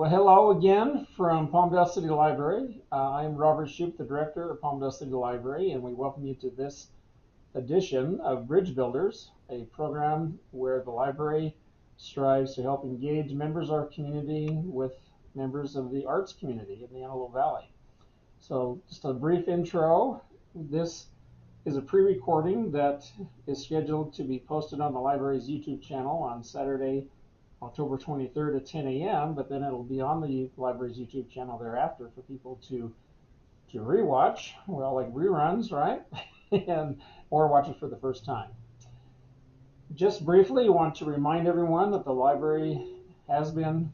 Well, hello again from Palmdale City Library. I'm Robert Shoup, the director of Palmdale City Library, and we welcome you to this edition of Bridge Builders, a program where the library strives to help engage members of our community with members of the arts community in the Antelope Valley. So, just a brief intro. This is a pre-recording that is scheduled to be posted on the library's YouTube channel on Saturday, October 23rd at 10 a.m., but then it'll be on the library's YouTube channel thereafter for people to rewatch, well, like reruns, right? and or watch it for the first time. Just briefly, I want to remind everyone that the library has been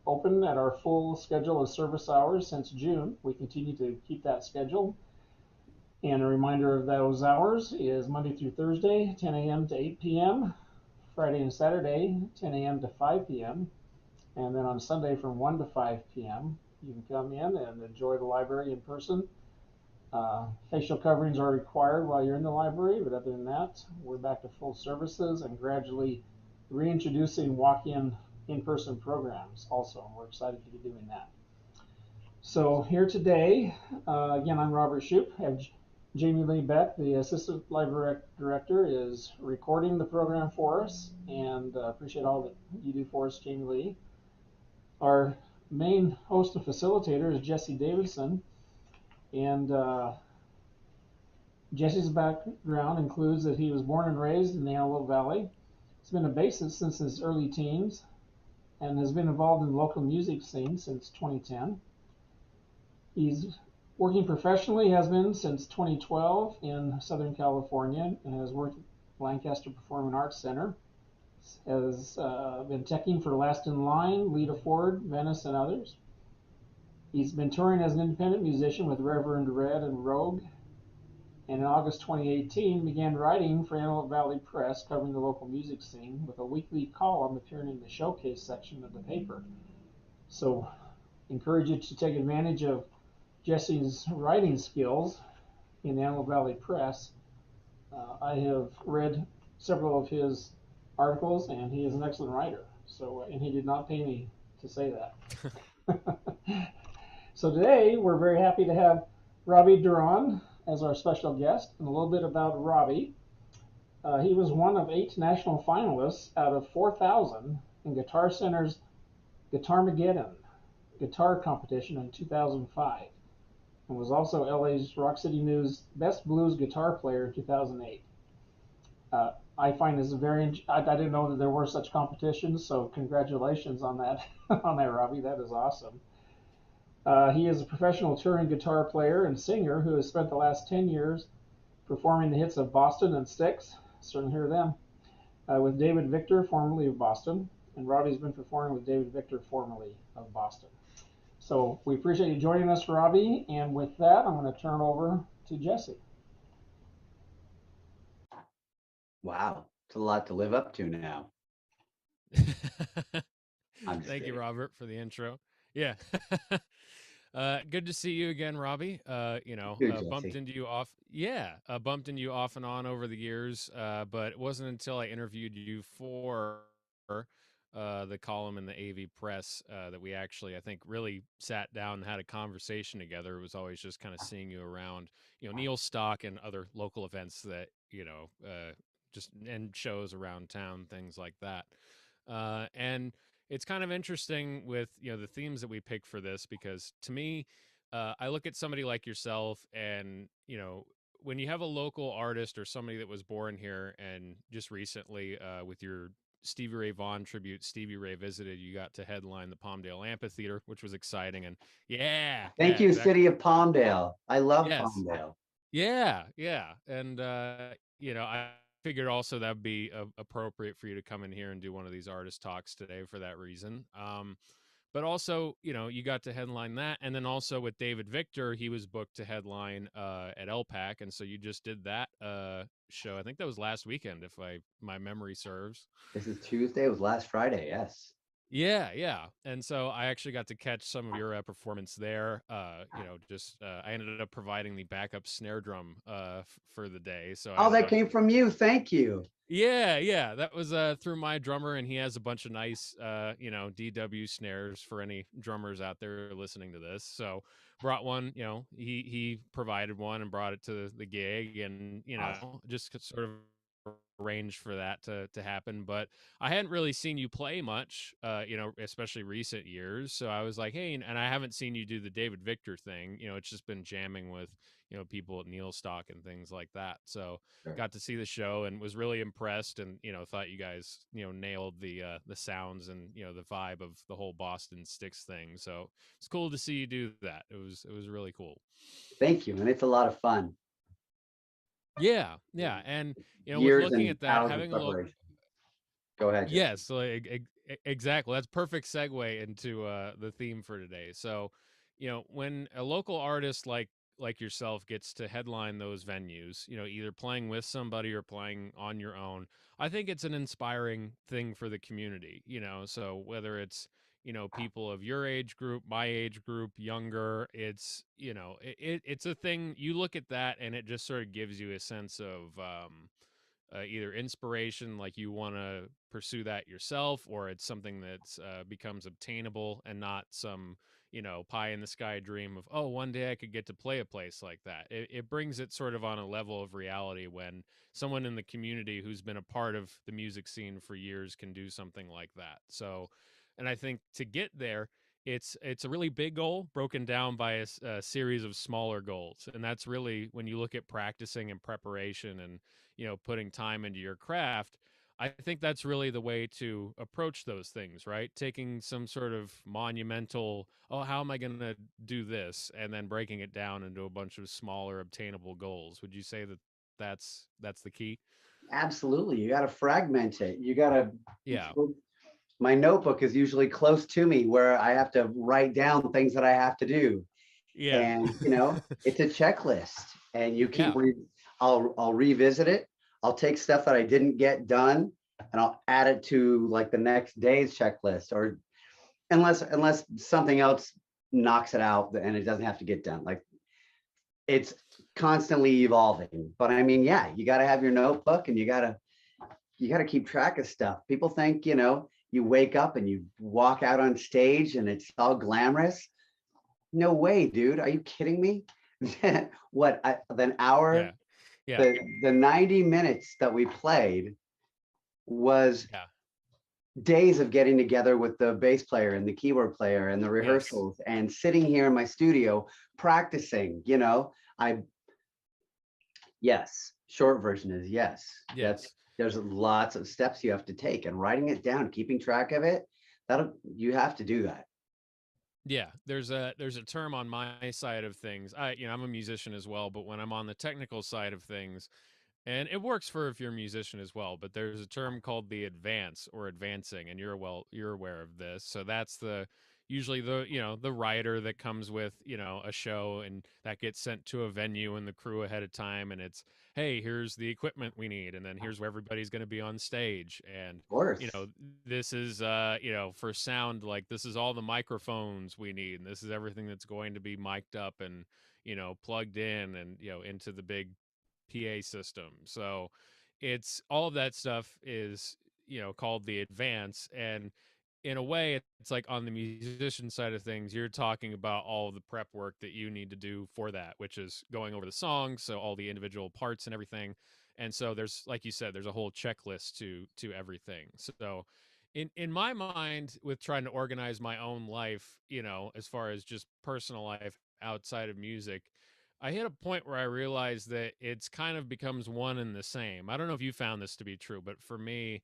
open at our full schedule of service hours since June. We continue to keep that schedule. And a reminder of those hours is Monday through Thursday, 10 a.m. to 8 p.m., Friday and Saturday, 10 a.m. to 5 p.m., and then on Sunday from 1 to 5 p.m. You can come in and enjoy the library in person. Facial coverings are required while you're in the library, but other than that, we're back to full services and gradually reintroducing walk-in in-person programs also, and we're excited to be doing that. So here today, again, I'm Robert Shoup. I have Jamie Lee Beck, the Assistant Library Director, is recording the program for us, and appreciate all that you do for us, Jamie Lee. Our main host and facilitator is Jesse Davidson, and Jesse's background includes that he was born and raised in the Antelope Valley. He's been a bassist since his early teens and has been involved in the local music scene since 2010. He's working professionally, has been since 2012 in Southern California, and has worked at Lancaster Performing Arts Center. Has been teching for Last in Line, Lita Ford, Venice, and others. He's been touring as an independent musician with Reverend Red and Rogue, and in August 2018 began writing for Antelope Valley Press, covering the local music scene with a weekly column appearing in the showcase section of the paper. So encourage you to take advantage of Jesse's writing skills in the Antelope Valley Press. I have read several of his articles, and he is an excellent writer. So, and he did not pay me to say that. So today we're very happy to have Roby Duron as our special guest, and a little bit about Roby. He was one of 8 national finalists out of 4,000 in Guitar Center's Guitarmageddon guitar competition in 2005, and was also LA's Rock City News Best Blues Guitar Player in 2008. I find this I didn't know that there were such competitions, so congratulations on that, on that, Roby. That is awesome. He is a professional touring guitar player and singer who has spent the last 10 years performing the hits of Boston and Styx, certainly hear them, with David Victor, formerly of Boston, and Roby's been performing with David Victor, formerly of Boston. So we appreciate you joining us, Roby, and with that, I'm going to turn over to Jesse. Wow, it's a lot to live up to now. Thank you, Robert, for the intro. Yeah. Good to see you again, Roby. Bumped into you off. Yeah, bumped into you off and on over the years, but it wasn't until I interviewed you for the column in the AV Press that we actually, I think, really sat down and had a conversation together. It was always just kind of seeing you around, Neil Stock and other local events that, just and shows around town, things like that. And it's kind of interesting with the themes that we pick for this, because to me, I look at somebody like yourself, and when you have a local artist or somebody that was born here, and just recently with your Stevie Ray Vaughan tribute, Stevie Ray Visited, you got to headline the Palmdale Amphitheater, which was exciting. And thank you, exactly. City of Palmdale. I love Palmdale. Yeah, and I figured also that would be appropriate for you to come in here and do one of these artist talks today for that reason. But also, you got to headline that, and then also with David Victor, he was booked to headline at LPAC, and so you just did that show. I think that was last weekend, if my memory serves. This is Tuesday. It was last Friday. Yes. Yeah, yeah. And so I actually got to catch some of your performance there. I ended up providing the backup snare drum for the day. So I Oh, ended that up came from you. Thank you. Yeah, yeah, that was through my drummer, and he has a bunch of nice DW snares for any drummers out there listening to this. So brought one, he provided one and brought it to the gig, and Awesome. just sort of arranged for that to happen. But I hadn't really seen you play much, especially recent years. So I was like, hey, and I haven't seen you do the David Victor thing. It's just been jamming with people at Neil Stock and things like that. So Sure. got to see the show and was really impressed, and thought you guys nailed the sounds and the vibe of the whole Boston Sticks thing. So it's cool to see you do that. It was really cool. Thank you, and it's a lot of fun. Yeah, yeah. And with Years looking and at that, hours of having a look. preparation. Go ahead, Jim. Yes, like exactly. That's perfect segue into the theme for today. So, when a local artist like yourself gets to headline those venues, either playing with somebody or playing on your own, I think it's an inspiring thing for the community, So whether it's, people of your age group, my age group, younger, it's, it's a thing. You look at that and it just sort of gives you a sense of either inspiration, like you want to pursue that yourself, or it's something that's becomes obtainable and not some pie in the sky dream of, oh, one day I could get to play a place like that. It brings it sort of on a level of reality when someone in the community who's been a part of the music scene for years can do something like that. So, and I think to get there, it's a really big goal broken down by a series of smaller goals, and that's really when you look at practicing and preparation and putting time into your craft. I think that's really the way to approach those things, right? Taking some sort of monumental, oh, how am I going to do this, and then breaking it down into a bunch of smaller obtainable goals. Would you say that that's the key? Absolutely. You got to fragment it. You got to. Yeah. My notebook is usually close to me where I have to write down things that I have to do. Yeah. And, it's a checklist, and you keep, Yeah. I'll revisit it. I'll take stuff that I didn't get done and I'll add it to like the next day's checklist, or unless something else knocks it out and it doesn't have to get done. Like, it's constantly evolving. But I mean, yeah, you got to have your notebook, and you got to keep track of stuff. People think, you wake up and you walk out on stage and it's all glamorous. No way, dude. Are you kidding me? What, an hour? Yeah. The 90 minutes that we played was Yeah. days of getting together with the bass player and the keyboard player and the rehearsals and sitting here in my studio practicing. Yes, short version is yes. There's lots of steps you have to take, and writing it down, keeping track of it, you have to do that. Yeah, there's a term on my side of things. I'm a musician as well, but when I'm on the technical side of things, and it works for if you're a musician as well, but there's a term called the advance or advancing, and you're aware of this. So that's usually the writer that comes with a show, and that gets sent to a venue and the crew ahead of time, and it's, hey, here's the equipment we need, and then here's where everybody's going to be on stage, and Of course. this is for sound, like this is all the microphones we need, and this is everything that's going to be mic'd up and plugged in and into the big PA system. So it's all of that stuff is called the advance, and in a way it's like on the musician side of things, you're talking about all the prep work that you need to do for that, which is going over the songs, so all the individual parts and everything. And so there's, like you said, there's a whole checklist to everything. So in my mind, with trying to organize my own life, as far as just personal life outside of music, I hit a point where I realized that it's kind of becomes one and the same. I don't know if you found this to be true, but for me,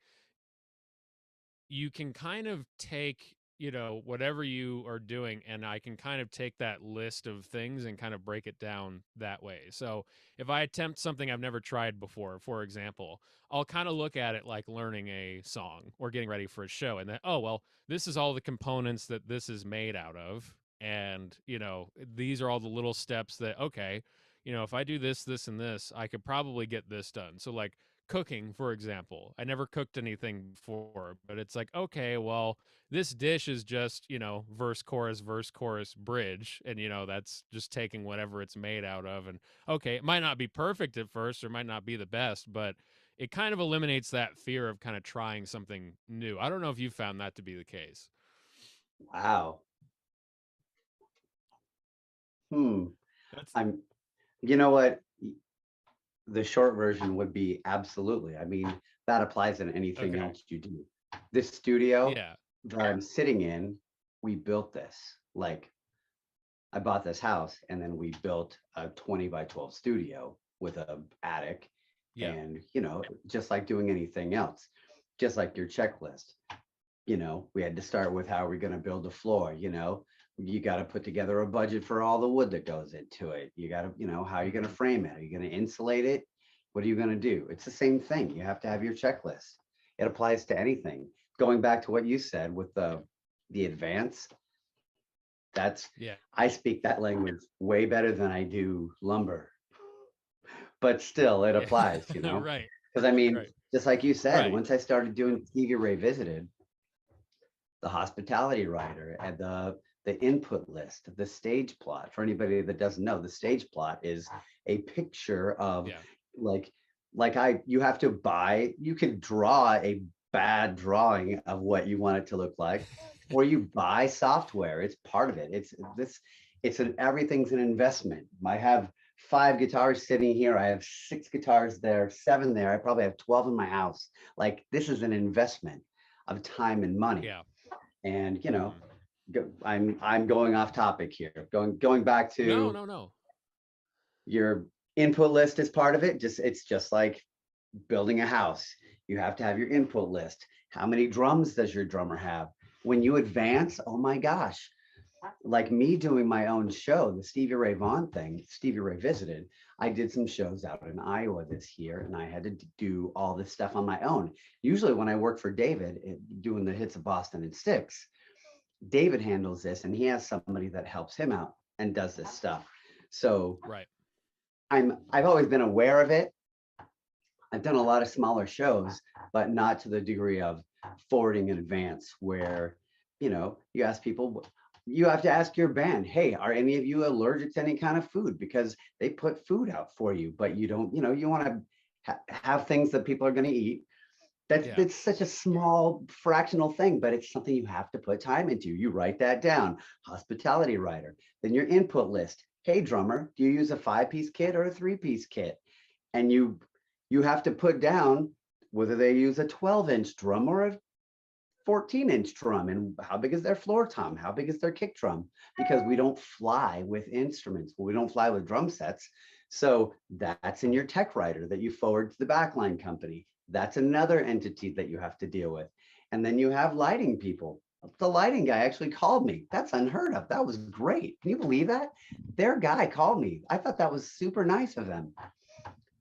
you can kind of take, whatever you are doing, and I can kind of take that list of things and kind of break it down that way. So if I attempt something I've never tried before, for example, I'll kind of look at it like learning a song or getting ready for a show, and then, oh, well, this is all the components that this is made out of. And, these are all the little steps that, okay, if I do this, this, and this, I could probably get this done. So, like, cooking, for example. I never cooked anything before, but it's like, okay, well, this dish is just, verse, chorus, bridge. And, that's just taking whatever it's made out of. And okay, it might not be perfect at first or might not be the best, but it kind of eliminates that fear of kind of trying something new. I don't know if you found that to be the case. Wow. That's You know what? The short version would be absolutely. I mean, that applies in anything else you do. This studio that I'm sitting in, we built this. Like, I bought this house and then we built a 20 by 12 studio with a attic. And, just like doing anything else, just like your checklist, we had to start with how are we going to build a floor, you got to put together a budget for all the wood that goes into it. You got to, how are you going to frame it? Are you going to insulate it? What are you going to do? It's the same thing. You have to have your checklist. It applies to anything. Going back to what you said with the advance, I speak that language way better than I do lumber. But still, it applies, Right. Because I mean, just like you said, once I started doing Stevie Ray Visited, the hospitality writer and the input list, the stage plot. For anybody that doesn't know, the stage plot is a picture of you have to buy, you can draw a bad drawing of what you want it to look like, or you buy software. It's part of it. Everything's an investment. I have 5 guitars sitting here. I have 6 guitars there, 7 there. I probably have 12 in my house. Like, this is an investment of time and money. Yeah. And I'm going off topic here. Going back to no. Your input list is part of it. It's just like building a house. You have to have your input list. How many drums does your drummer have? When you advance, oh my gosh. Like me doing my own show, the Stevie Ray Vaughan thing, Stevie Ray Visited, I did some shows out in Iowa this year, and I had to do all this stuff on my own. Usually when I work for David, doing the hits of Boston and Sticks, David handles this, and he has somebody that helps him out and does this stuff. So I've always been aware of it. I've done a lot of smaller shows, but not to the degree of forwarding in advance where, you ask people, you have to ask your band, hey, are any of you allergic to any kind of food? Because they put food out for you, but you don't, you want to have things that people are going to eat. It's such a small fractional thing, but it's something you have to put time into. You write that down, hospitality writer, then your input list. Hey, drummer, do you use a 5-piece kit or a 3-piece kit? And you have to put down whether they use a 12-inch drum or a 14-inch drum, and how big is their floor tom, how big is their kick drum, because we don't fly with instruments, we don't fly with drum sets. So that's in your tech writer that you forward to the backline company. That's another entity that you have to deal with. And then you have lighting people. The lighting guy actually called me. That's unheard of. That was great. Can you believe that? Their guy called me. I thought that was super nice of them.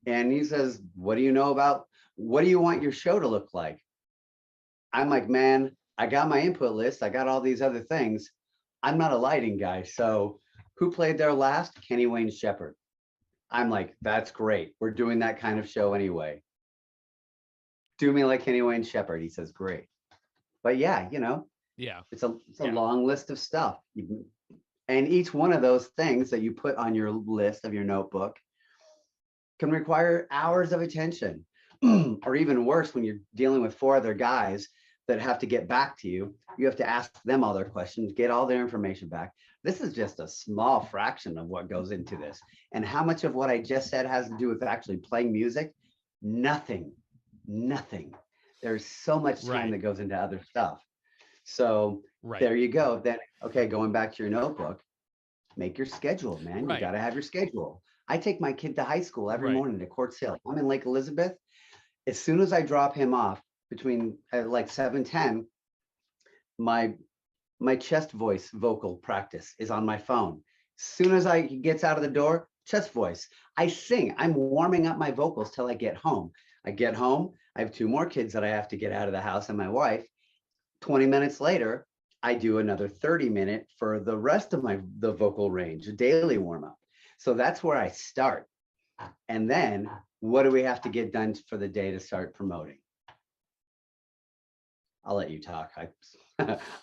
And he says, what do you want your show to look like? I'm like, man, I got my input list. I got all these other things. I'm not a lighting guy. So who played there last? Kenny Wayne Shepherd. I'm like, that's great. We're doing that kind of show anyway. Do me like Kenny Wayne Shepherd. He says, great. But yeah, it's a long list of stuff. And each one of those things that you put on your list of your notebook can require hours of attention. Or even worse, when you're dealing with 4 other guys that have to get back to you, you have to ask them all their questions, get all their information back. This is just a small fraction of what goes into this. And how much of what I just said has to do with actually playing music? Nothing. There's so much time that goes into other stuff. So there you go. Then, okay, going back to your notebook, make your schedule, man. You got to have your schedule. I take my kid to high school every morning to Quartz Hill. I'm in Lake Elizabeth. As soon as I drop him off between like 7:10, my chest voice vocal practice is on my phone. As soon as he gets out of the door, chest voice. I sing. I'm warming up my vocals till I get home. I get home. I have 2 more kids that I have to get out of the house and my wife. 20 minutes later, I do another 30-minute for the rest of the vocal range, a daily warm up. So that's where I start. And then what do we have to get done for the day to start promoting? I'll let you talk.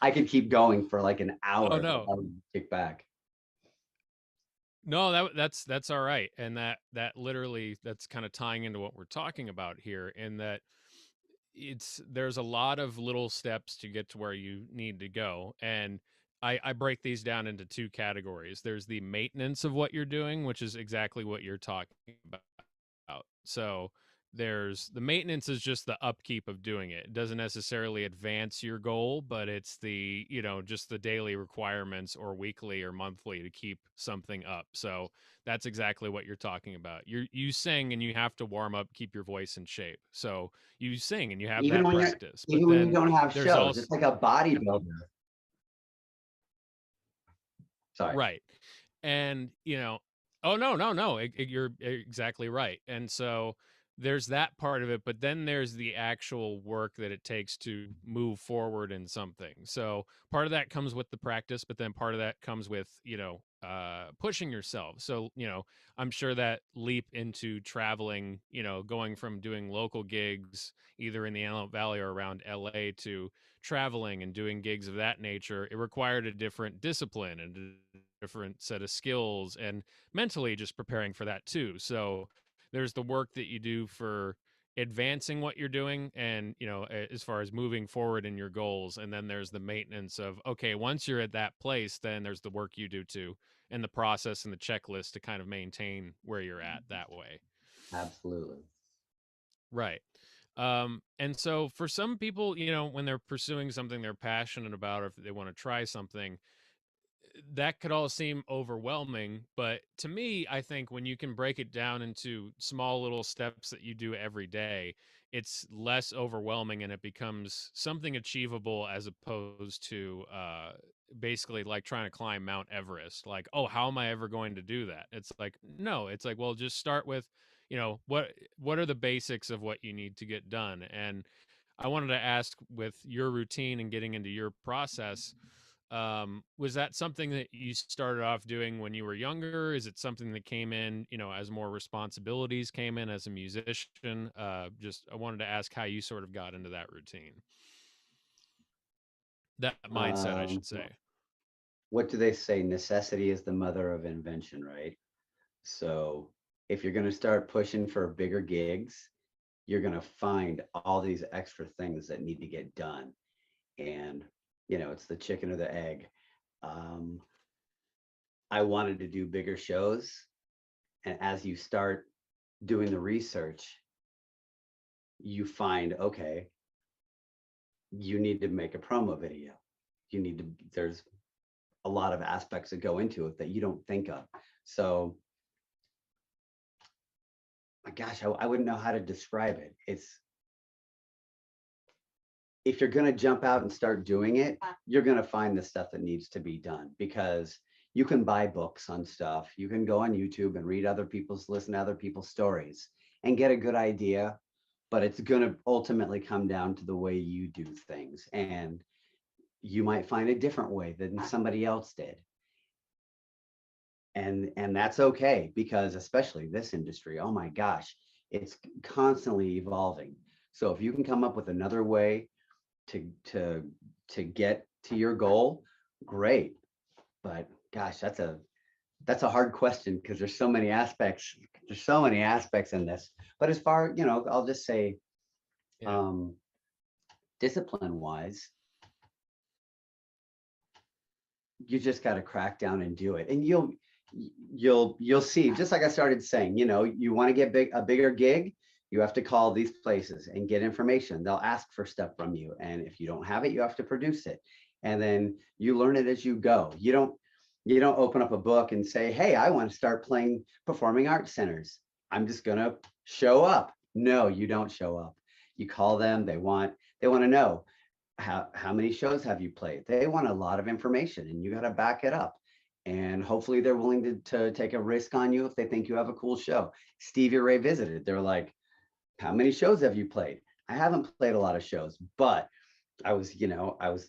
I could keep going for like an hour. Oh no, I'll kick back. no, that's all right, and that literally, that's kind of tying into what we're talking about here, in that there's a lot of little steps to get to where you need to go, and I break these down into two categories. There's the maintenance of what you're doing, which is exactly what you're talking about. So there's the maintenance, is just the upkeep of doing it. It doesn't necessarily advance your goal, but it's the, just the daily requirements, or weekly or monthly, to keep something up. So that's exactly what you're talking about. You sing and you have to warm up, keep your voice in shape. So you sing and you have Even that when practice. even But when you then don't have there's shows, also, it's like a bodybuilder. Sorry. right. And, oh, no, you're exactly right. And so there's that part of it, but then there's the actual work that it takes to move forward in something. So part of that comes with the practice, but then part of that comes with, pushing yourself. So, I'm sure that leap into traveling, going from doing local gigs, either in the Antelope Valley or around LA, to traveling and doing gigs of that nature, it required a different discipline and a different set of skills, and mentally just preparing for that too. So there's the work that you do for advancing what you're doing, and as far as moving forward in your goals, and then there's the maintenance of, okay, once you're at that place, then there's the work you do too, and the process and the checklist to kind of maintain where you're at that way. Absolutely. Right. And so for some people, when they're pursuing something they're passionate about, or if they want to try something, that could all seem overwhelming. But to me, I think when you can break it down into small little steps that you do every day, it's less overwhelming, and it becomes something achievable, as opposed to basically like trying to climb Mount Everest. Like, oh, how am I ever going to do that? It's like, no, it's like, well, just start with, what are the basics of what you need to get done. And I wanted to ask, with your routine and getting into your process, was that something that you started off doing when you were younger? Is it something that came in, as more responsibilities came in as a musician? Just, I wanted to ask how you sort of got into that routine, that mindset, I should say. What do they say? Necessity is the mother of invention, right? So if you're going to start pushing for bigger gigs, you're going to find all these extra things that need to get done. And, it's the chicken or the egg. I wanted to do bigger shows. And as you start doing the research, you find, okay, you need to make a promo video. There's a lot of aspects that go into it that you don't think of. So, my gosh, I wouldn't know how to describe it. If you're going to jump out and start doing it, you're going to find the stuff that needs to be done, because you can buy books on stuff. You can go on YouTube and listen to other people's stories and get a good idea, but it's going to ultimately come down to the way you do things. And you might find a different way than somebody else did. And that's okay, because especially this industry, oh my gosh, it's constantly evolving. So if you can come up with another way to get to your goal, great. But gosh, that's a hard question, because there's so many aspects in this. But as far, I'll just say, discipline wise, you just got to crack down and do it, and you'll see. Just like I started saying, you want to get a bigger gig, you have to call these places and get information. They'll ask for stuff from you, and if you don't have it, you have to produce it, and then you learn it as you go. You don't open up a book and say, hey, I want to start playing performing arts centers, I'm just gonna show up. No, you don't show up. You call them. They want to know, how many shows have you played? They want a lot of information, and you got to back it up. And hopefully they're willing to take a risk on you if they think you have a cool show. Stevie Ray visited. They're like, how many shows have you played? I haven't played a lot of shows, but I was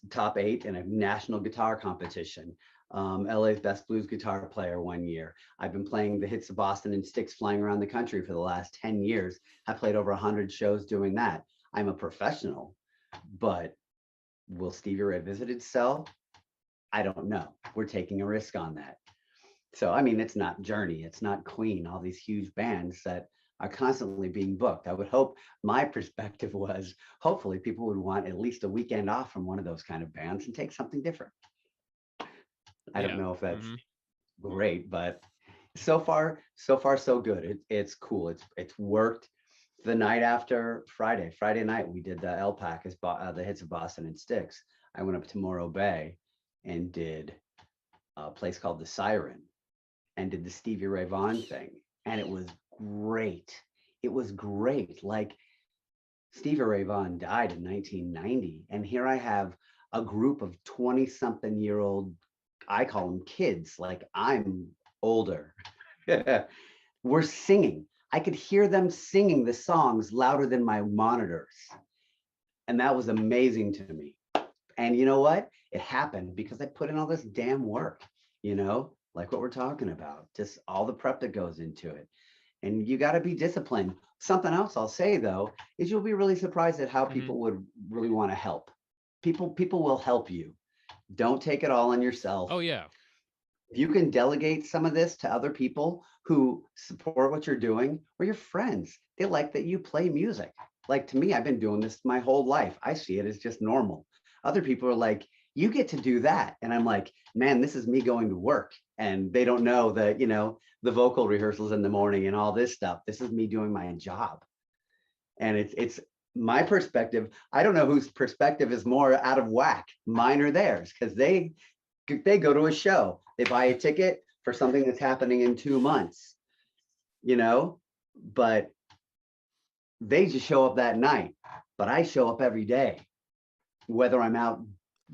top 8 in a national guitar competition. LA's best blues guitar player one year. I've been playing the hits of Boston and Sticks flying around the country for the last 10 years. I played over 100 shows doing that. I'm a professional, but will Stevie Ray Visited sell? I don't know. We're taking a risk on that. So, I mean, it's not Journey, it's not Queen, all these huge bands that are constantly being booked. I would hope, my perspective was, hopefully people would want at least a weekend off from one of those kind of bands and take something different. I don't know if that's great, but so far, so good. It's cool. It's worked. The night after Friday night, we did the Alpacas, the hits of Boston and Sticks. I went up to Morro Bay and did a place called the Siren and did the Stevie Ray Vaughan thing. And it was great. It was great. Like, Stevie Ray Vaughan died in 1990. And here I have a group of 20-something-year-old, I call them kids, like I'm older. We're singing. I could hear them singing the songs louder than my monitors. And that was amazing to me. And you know what? It happened because I put in all this damn work, like what we're talking about, just all the prep that goes into it. And you got to be disciplined. Something else I'll say, though, is you'll be really surprised at how people would really want to help. People will help you. Don't take it all on yourself. Oh, yeah. If you can delegate some of this to other people who support what you're doing, or your friends, they like that you play music. Like, to me, I've been doing this my whole life. I see it as just normal. Other people are like, you get to do that. And I'm like, man, this is me going to work. And they don't know that, the vocal rehearsals in the morning and all this stuff. This is me doing my job. And it's my perspective. I don't know whose perspective is more out of whack, mine or theirs, because they go to a show, they buy a ticket for something that's happening in 2 months, but they just show up that night. But I show up every day, whether I'm out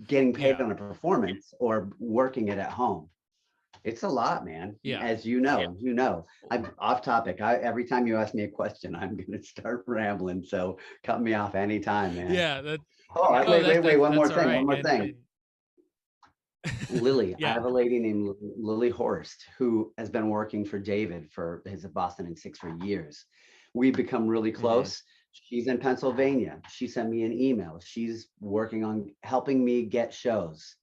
getting paid on a performance or working it at home. It's a lot, man. Yeah. As you know, I'm off topic. Every time you ask me a question, I'm going to start rambling. So cut me off anytime, man. Yeah. Wait. One more thing. Right. Lily, I have a lady named Lily Horst who has been working for David for his Boston and Six for years. We've become really close. She's in Pennsylvania. She sent me an email. She's working on helping me get shows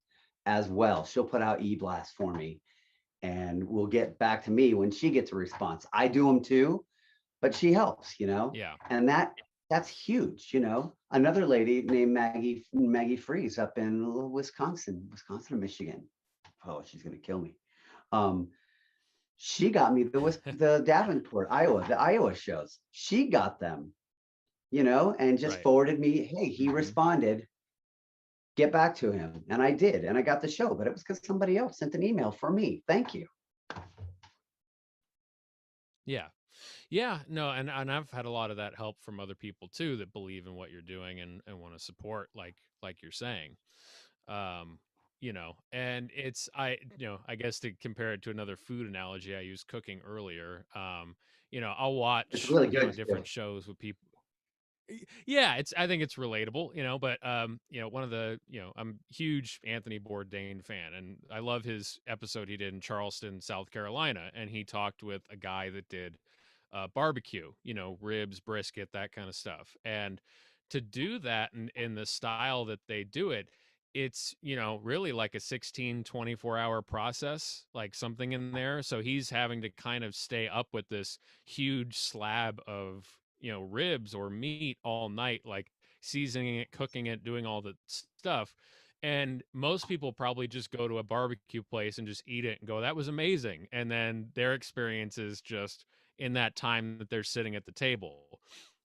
as well. She'll put out e-blasts for me and will get back to me when she gets a response. I do them too, but she helps, Yeah. And that's huge, Another lady named Maggie Freeze up in Wisconsin or Michigan. Oh, she's gonna kill me. She got me the Davenport, the Iowa shows. She got them, and just forwarded me, hey, he responded, get back to him. And I did, and I got the show, but it was because somebody else sent an email for me. Thank you. Yeah, no, and I've had a lot of that help from other people too that believe in what you're doing and want to support, like you're saying. And I guess to compare it to another food analogy, I used cooking earlier. I'll watch it's really good different shows with people. Yeah, I think it's relatable, but one of the, I'm a huge Anthony Bourdain fan, and I love his episode he did in Charleston, South Carolina, and he talked with a guy that did barbecue, ribs, brisket, that kind of stuff. And to do that in the style that they do it, it's, really like a 16, 24-hour process, like something in there. So he's having to kind of stay up with this huge slab of, ribs or meat all night, like seasoning it, cooking it, doing all the stuff. And most people probably just go to a barbecue place and just eat it and go, that was amazing. And then their experience is just in that time that they're sitting at the table.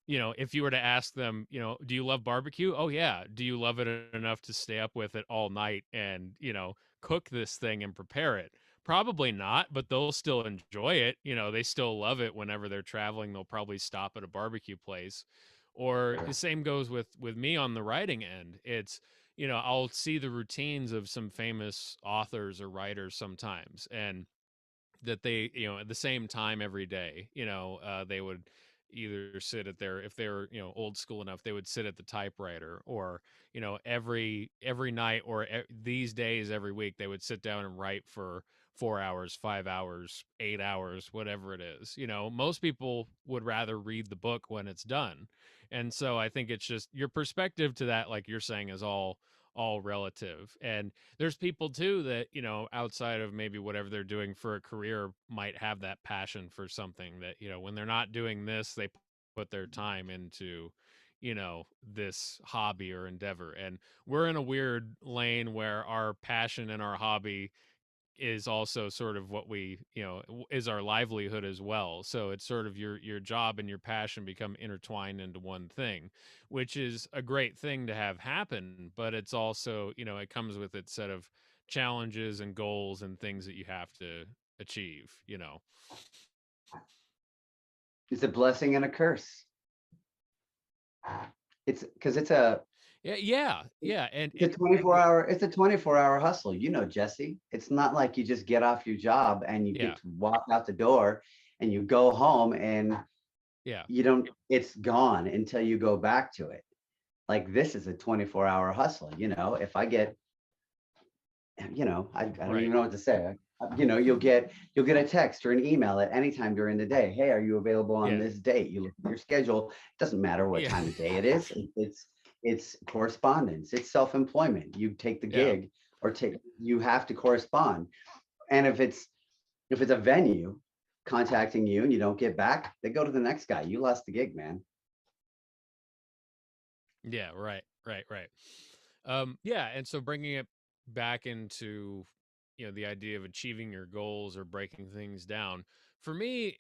If you were to ask them, do you love barbecue? Oh yeah. Do you love it enough to stay up with it all night and, cook this thing and prepare it? Probably not, but they'll still enjoy it. They still love it. Whenever they're traveling, they'll probably stop at a barbecue place. Or the same goes with me on the writing end. It's, I'll see the routines of some famous authors or writers sometimes, and that they, at the same time every day, they would, either sit at their, if they were, you know, old school enough, they would sit at the typewriter, or, you know, every night, or these days every week, they would sit down and write for 4 hours, 5 hours, 8 hours, whatever it is. You know, most people would rather read the book when it's done. And so I think it's just your perspective to that, like you're saying, is all relative. And there's people too that, you know, outside of maybe whatever they're doing for a career, might have that passion for something that, you know, when they're not doing this, they put their time into, you know, this hobby or endeavor. And we're in a weird lane where our passion and our hobby is also sort of what we, you know, is our livelihood as well. So it's sort of your job and your passion become intertwined into one thing, which is a great thing to have happen. But it's also, you know, it comes with its set of challenges and goals and things that you have to achieve, you know. It's a blessing and a curse. It's because it's a and it's a 24-hour hustle. You know, Jesse, it's not like you just get off your job and you get to walk out the door and you go home and you don't, it's gone until you go back to it. Like, this is a 24-hour hustle. You know, if I get, you know, I don't even know what to say. You know, you'll get a text or an email at any time during the day. Hey, are you available on this date? You look at your schedule. It doesn't matter what time of day it is. It's correspondence. It's self-employment. You take the gig or you have to correspond. And if it's a venue contacting you and you don't get back, they go to the next guy. You lost the gig, man. Yeah, right. And so bringing it back into, you know, the idea of achieving your goals or breaking things down, for me,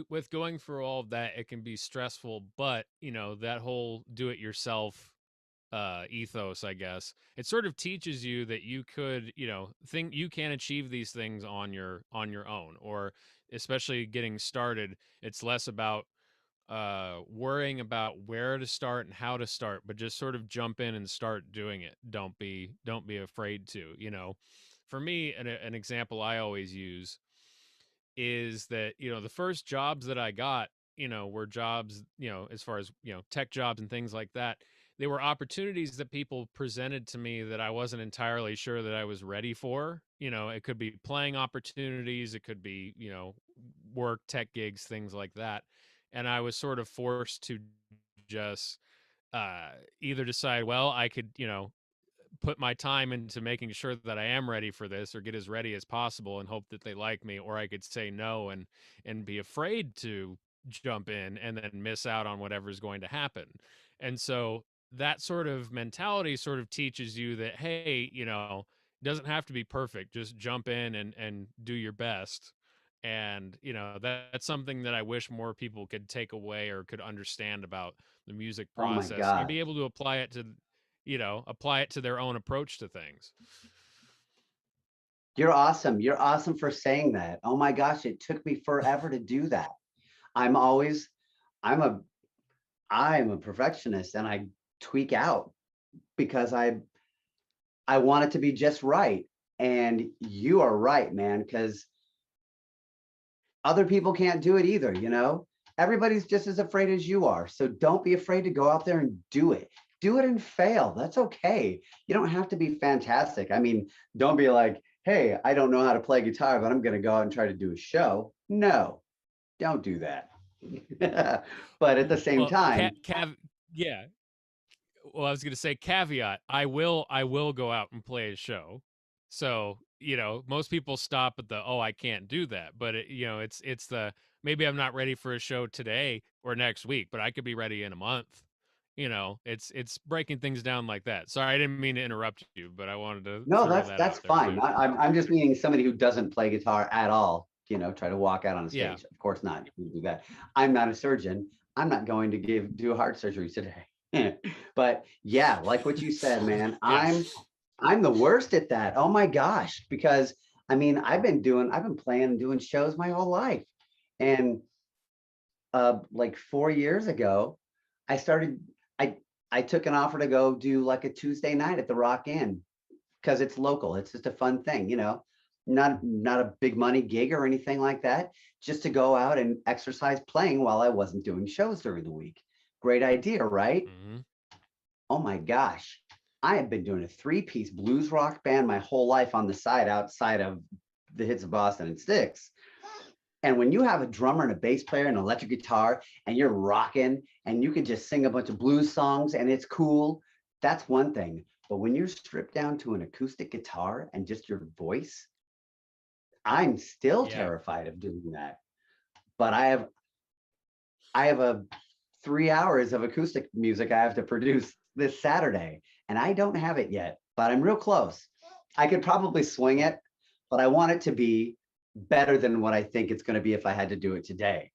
with going through all of that, it can be stressful. But, you know, that whole do it yourself ethos, I guess, it sort of teaches you that you could, you know, think you can achieve these things on your own. Or especially getting started, it's less about worrying about where to start and how to start, but just sort of jump in and start doing it. Don't be afraid to, you know. For me, an example I always use is that, you know, the first jobs that I got, you know, were jobs, you know, as far as, you know, tech jobs and things like that. They were opportunities that people presented to me that I wasn't entirely sure that I was ready for. You know, it could be playing opportunities, it could be, you know, work, tech gigs, things like that. And I was sort of forced to just either decide, well, I could, you know, put my time into making sure that I am ready for this, or get as ready as possible and hope that they like me, or I could say no and be afraid to jump in and then miss out on whatever's going to happen. And so that sort of mentality sort of teaches you that, hey, you know, it doesn't have to be perfect. Just jump in and do your best. And, you know, that's something that I wish more people could take away or could understand about the music Oh my process, and God. be able to apply it to, you know, apply it to their own approach to things. You're awesome. You're awesome for saying that. Oh my gosh, it took me forever to do that. I'm always, I'm a, I'm a perfectionist and I tweak out because I want it to be just right. And you are right, man, because other people can't do it either, you know? Everybody's just as afraid as you are. So don't be afraid to go out there and do it. Do it and fail. That's okay. You don't have to be fantastic. I mean, don't be like, hey, I don't know how to play guitar, but I'm going to go out and try to do a show. No, don't do that. But at the same Well, time, yeah. Well, I was going to say caveat. I will go out and play a show. So, you know, most people stop at the, oh, I can't do that. But it, you know, it's the, maybe I'm not ready for a show today or next week, but I could be ready in a month. You know, it's breaking things down like that. Sorry, I didn't mean to interrupt you, but I wanted to no, throw that that's out there fine. too. I'm just meaning somebody who doesn't play guitar at all, you know, try to walk out on a Yeah. stage. Of course not. You do that. I'm not a surgeon. I'm not going to do heart surgery today. But yeah, like what you said, man, Yeah. I'm the worst at that. Oh my gosh, because I mean, I've been playing and doing shows my whole life. And like 4 years ago, I started I took an offer to go do like a Tuesday night at the Rock Inn because it's local. It's just a fun thing, you know. not a big money gig or anything like that, just to go out and exercise playing while I wasn't doing shows during the week. Great idea, right? Mm-hmm. Oh my gosh. I have been doing a 3-piece blues rock band my whole life on the side outside of the hits of Boston and Sticks. And when you have a drummer and a bass player and an electric guitar and you're rocking and you can just sing a bunch of blues songs and it's cool, that's one thing. But when you're stripped down to an acoustic guitar and just your voice, I'm still terrified of doing that. But I have a 3 hours of acoustic music I have to produce this Saturday, and I don't have it yet, but I'm real close. I could probably swing it, but I want it to be better than what I think it's going to be if I had to do it today.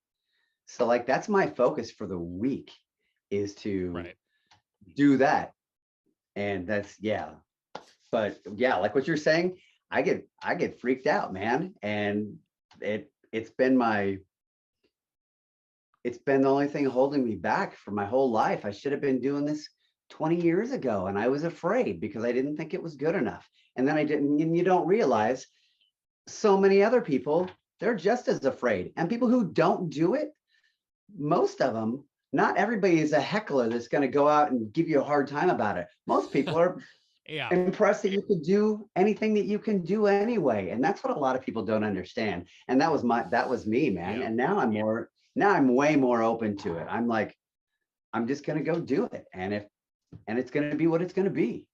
So like that's my focus for the week, is to do that. And that's but yeah, like what you're saying, I get freaked out, man. And it's been the only thing holding me back for my whole life. I should have been doing this 20 years ago, and I was afraid because I didn't think it was good enough. And then I didn't, and you don't realize so many other people, they're just as afraid. And people who don't do it, most of them, not everybody is a heckler that's going to go out and give you a hard time about it. Most people are impressed that you could do anything that you can do anyway. And that's what a lot of people don't understand. And that was me, man. And now I'm way more open to it. I'm like, I'm just going to go do it. And it's going to be what it's going to be.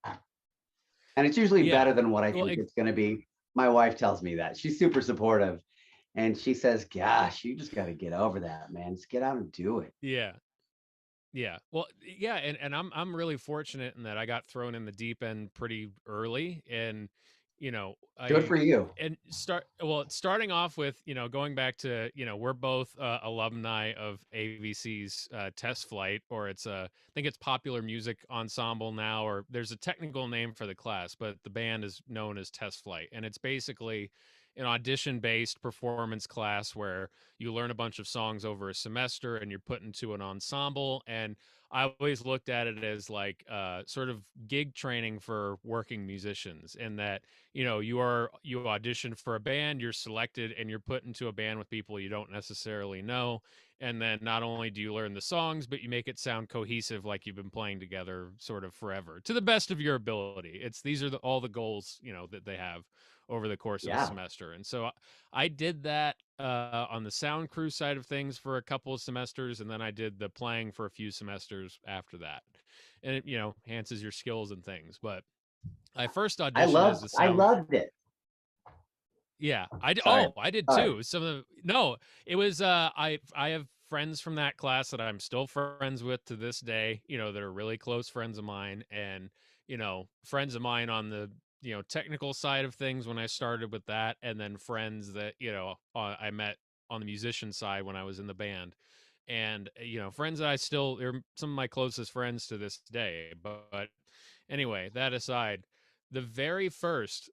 And it's usually better than what I think it's going to be. My wife tells me that. She's super supportive. And she says, gosh, you just got to get over that, man. Just get out and do it. Yeah. Yeah. Well, yeah. And I'm really fortunate in that I got thrown in the deep end pretty early. And, Good for you. And starting off with, going back to, we're both alumni of AVC's Test Flight, or I think it's Popular Music Ensemble now, or there's a technical name for the class, but the band is known as Test Flight. And it's basically an audition-based performance class where you learn a bunch of songs over a semester and you're put into an ensemble. And I always looked at it as like sort of gig training for working musicians, in that, you audition for a band, you're selected, and you're put into a band with people you don't necessarily know. And then not only do you learn the songs, but you make it sound cohesive, like you've been playing together sort of forever, to the best of your ability. These are all the goals, that they have over the course of a semester. And so I did that on the sound crew side of things for a couple of semesters, and then I did the playing for a few semesters after that. And it, enhances your skills and things. But I first auditioned as a sound. I loved it. Yeah, I did. Sorry. Oh, I did too. It was I have friends from that class that I'm still friends with to this day, that are really close friends of mine, and friends of mine on the technical side of things when I started with that, and then friends that I met on the musician side when I was in the band. And friends that they're some of my closest friends to this day. But anyway, that aside, the very first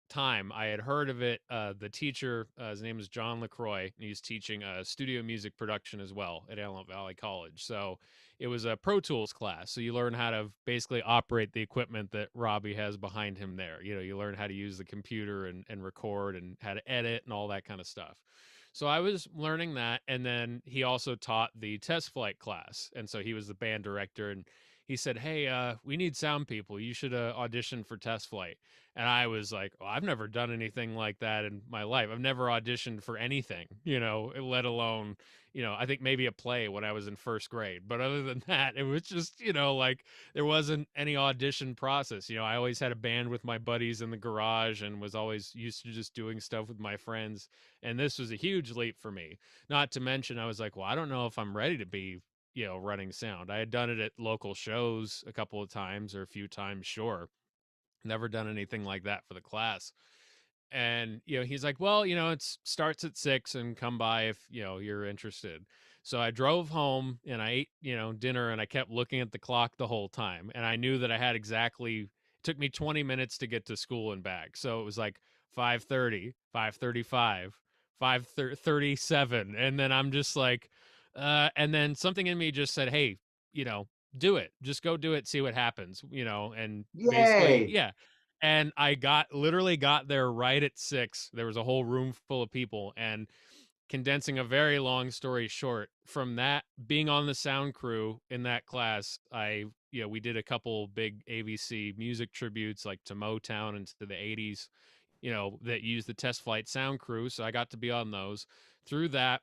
time I had heard of it, the teacher, his name is John LaCroix, and he's teaching studio music production as well at Antelope Valley College. So it was a Pro Tools class. So you learn how to basically operate the equipment that Robbie has behind him there. You learn how to use the computer and record, and how to edit and all that kind of stuff. So I was learning that, and then he also taught the Test Flight class. And so he was the band director, and he said, hey, we need sound people. You should audition for Test Flight. And I was like, oh, I've never done anything like that in my life. I've never auditioned for anything, let alone, I think maybe a play when I was in first grade. But other than that, it was just, like there wasn't any audition process. I always had a band with my buddies in the garage and was always used to just doing stuff with my friends. And this was a huge leap for me. Not to mention, I was like, well, I don't know if I'm ready to be running sound. I had done it at local shows a couple of times, or a few times, sure. Never done anything like that for the class. And, he's like, well, it starts at 6 and come by if, you're interested. So I drove home and I ate, dinner, and I kept looking at the clock the whole time. And I knew that I had it took me 20 minutes to get to school and back. So it was like 5:30, 5:35, 5:37. And then I'm just like, and then something in me just said, hey, do it. Just go do it. See what happens, and Yay. basically, yeah. And I literally got there right at 6. There was a whole room full of people, and condensing a very long story short, from that being on the sound crew in that class, we did a couple big ABC music tributes like to Motown and to the 80s, that used the test flight sound crew. So I got to be on those. Through that,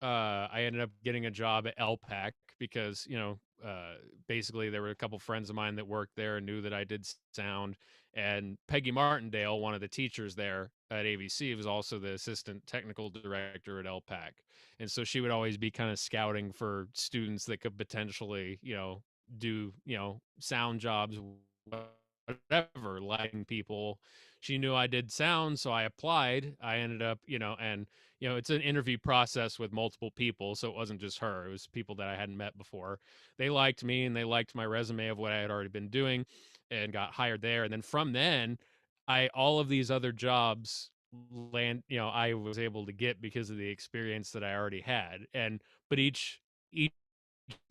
I ended up getting a job at LPAC because, basically there were a couple friends of mine that worked there and knew that I did sound. And Peggy Martindale, one of the teachers there at ABC, was also the assistant technical director at LPAC. And so she would always be kind of scouting for students that could potentially, do, sound jobs, whatever, lighting people. She knew I did sound, so I applied. I ended up, and it's an interview process with multiple people, so it wasn't just her. It was people that I hadn't met before. They liked me and they liked my resume of what I had already been doing, and got hired there. And then from then, all of these other jobs I was able to get because of the experience that I already had. But each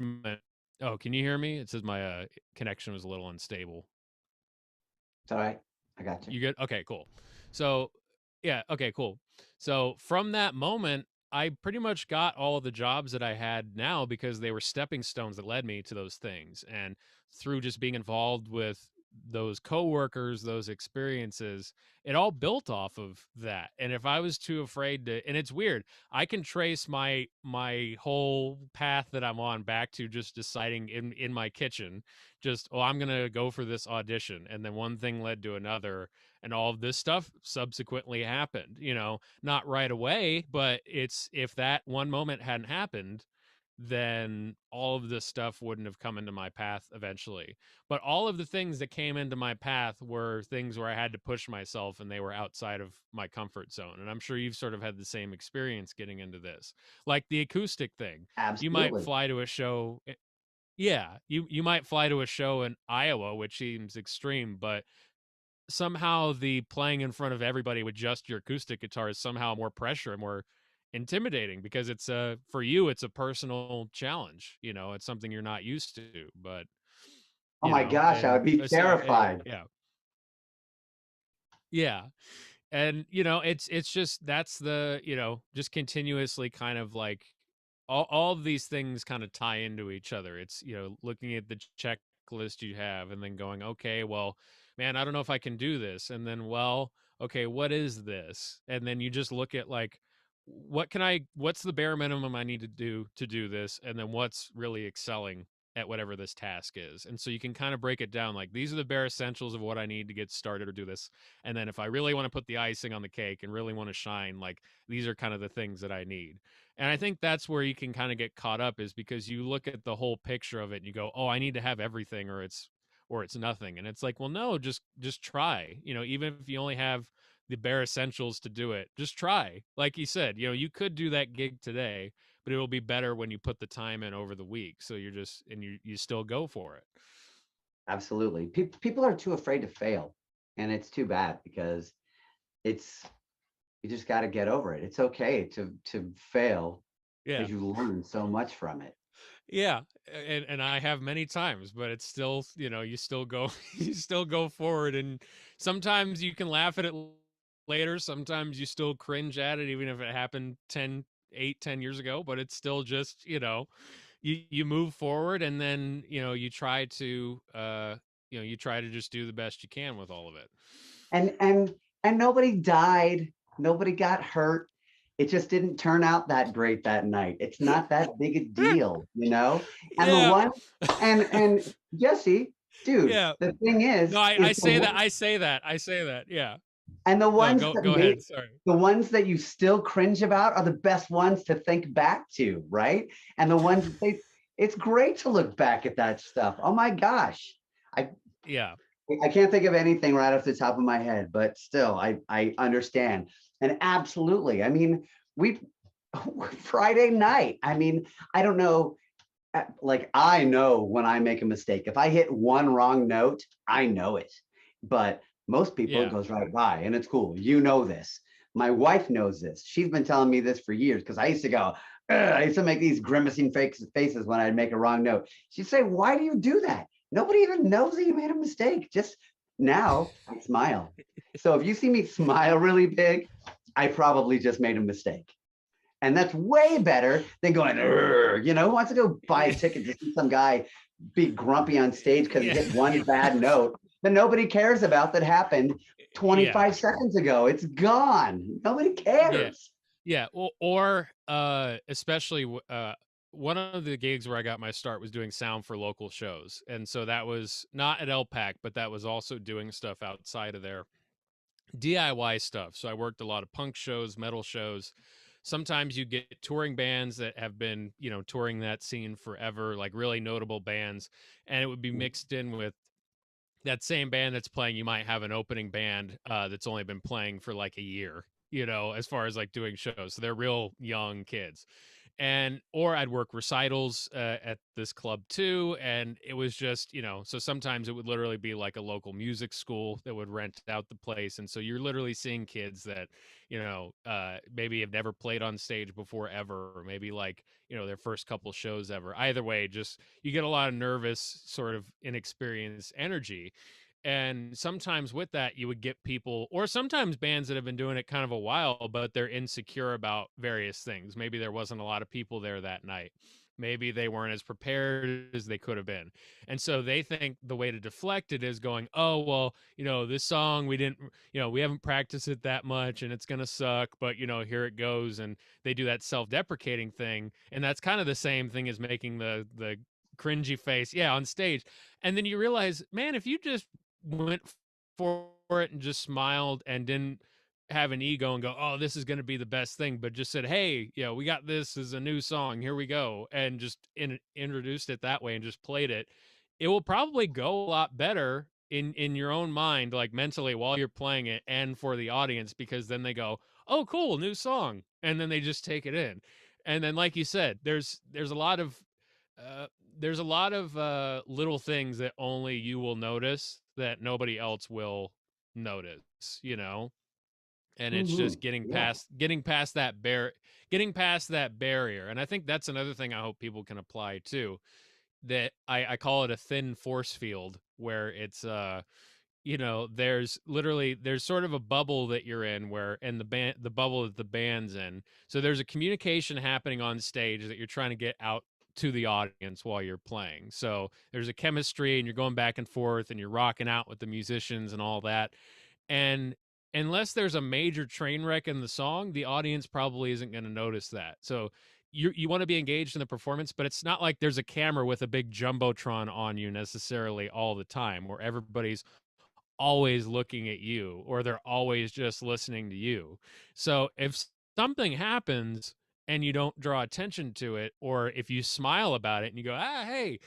oh, can you hear me? It says my connection was a little unstable. It's all right. I got you. You good? Okay, cool. So, yeah, okay, cool. So from that moment, I pretty much got all of the jobs that I had now because they were stepping stones that led me to those things. And through just being involved with those coworkers, those experiences, it all built off of that. And if I was too afraid to, and it's weird, I can trace my whole path that I'm on back to just deciding in my kitchen, just, oh, I'm gonna go for this audition, and then one thing led to another, and all of this stuff subsequently happened. Not right away, but if that one moment hadn't happened, then all of this stuff wouldn't have come into my path eventually. But all of the things that came into my path were things where I had to push myself, and they were outside of my comfort zone. And I'm sure you've sort of had the same experience getting into this, like the acoustic thing. Absolutely. You might fly to a show. Yeah, you might fly to a show in Iowa, which seems extreme, but somehow the playing in front of everybody with just your acoustic guitar is somehow more pressure and more intimidating because it's for you, it's a personal challenge. It's something you're not used to. But oh my gosh, I would be terrified. Yeah. And it's just, that's the, just continuously kind of like all of these things kind of tie into each other. It's, looking at the checklist you have and then going, okay, well, man, I don't know if I can do this. And then, well, okay, what is this? And then you just look at like, what's the bare minimum I need to do this? And then what's really excelling at whatever this task is. And so you can kind of break it down like, these are the bare essentials of what I need to get started or do this. And then if I really want to put the icing on the cake and really want to shine, like, these are kind of the things that I need. And I think that's where you can kind of get caught up, is because you look at the whole picture of it and you go, oh, I need to have everything or it's nothing. And it's like, well, no, just try, even if you only have the bare essentials to do it, just try. Like you said, you could do that gig today, but it'll be better when you put the time in over the week. So you're just, and you still go for it. Absolutely. People are too afraid to fail, and it's too bad because you just got to get over it. It's okay to fail, because you learn so much from it. Yeah. And I have many times, but it's still, you still go, you still go forward. And sometimes you can laugh at it later. Sometimes you still cringe at it, even if it happened 10 years ago, but it's still just, you move forward, and then, you try to, you try to just do the best you can with all of it. And nobody died. Nobody got hurt. It just didn't turn out that great that night. It's not that big a deal, And the one, and Jesse, dude, the thing is, no, I say that. Yeah. And the ones go ahead. Sorry. The ones that you still cringe about are the best ones to think back to, right? And the ones it's great to look back at that stuff. Oh my gosh. I can't think of anything right off the top of my head, but still I understand. And absolutely. I mean, Friday night, I mean, I don't know, like, I know when I make a mistake. If I hit one wrong note, I know it. But most people, it goes right by, and it's cool. You know this. My wife knows this. She's been telling me this for years, because I used to go, I used to make these grimacing faces when I'd make a wrong note. She'd say, why do you do that? Nobody even knows that you made a mistake. Just Now I smile. So if you see me smile really big, I probably just made a mistake. And that's way better than going, who wants to go buy a ticket to see some guy be grumpy on stage because he hit one bad note that nobody cares about that happened 25 seconds ago. It's gone. Nobody cares. Yeah. Or especially one of the gigs where I got my start was doing sound for local shows. And so that was not at LPAC, but that was also doing stuff outside of there. DIY stuff. So I worked a lot of punk shows, metal shows. Sometimes you get touring bands that have been, touring that scene forever, like really notable bands, and it would be mixed in with that same band that's playing. You might have an opening band that's only been playing for like a year, as far as like doing shows. So they're real young kids. Or I'd work recitals at this club too, and it was just so sometimes it would literally be like a local music school that would rent out the place, and so you're literally seeing kids that maybe have never played on stage before ever, or maybe like their first couple shows ever. Either way, just you get a lot of nervous, sort of inexperienced energy. And sometimes with that, you would get people, or sometimes bands that have been doing it kind of a while, but they're insecure about various things. Maybe there wasn't a lot of people there that night. Maybe they weren't as prepared as they could have been. And so they think the way to deflect it is going, oh, well, this song, we didn't, we haven't practiced it that much and it's going to suck, but, here it goes. And they do that self-deprecating thing. And that's kind of the same thing as making the cringy face, on stage. And then you realize, man, if you just went for it and just smiled and didn't have an ego and go, oh, this is going to be the best thing, but just said, hey, we got this as a new song, here we go, and just introduced it that way and just played it, it will probably go a lot better in your own mind, like mentally, while you're playing it, and for the audience, because then they go, oh, cool, new song, and then they just take it in. And then, like you said, there's a lot of little things that only you will notice that nobody else will notice, and it's just getting past that barrier. And I think that's another thing I hope people can apply too, that I call it a thin force field, where it's there's sort of a bubble that you're in, where, and the bubble that the band's in, so there's a communication happening on stage that you're trying to get out to the audience while you're playing. So there's a chemistry and you're going back and forth and you're rocking out with the musicians and all that. And unless there's a major train wreck in the song, the audience probably isn't going to notice that. So you want to be engaged in the performance, but it's not like there's a camera with a big jumbotron on you necessarily all the time, where everybody's always looking at you, or they're always just listening to you. So if something happens and you don't draw attention to it, or if you smile about it and you go, hey,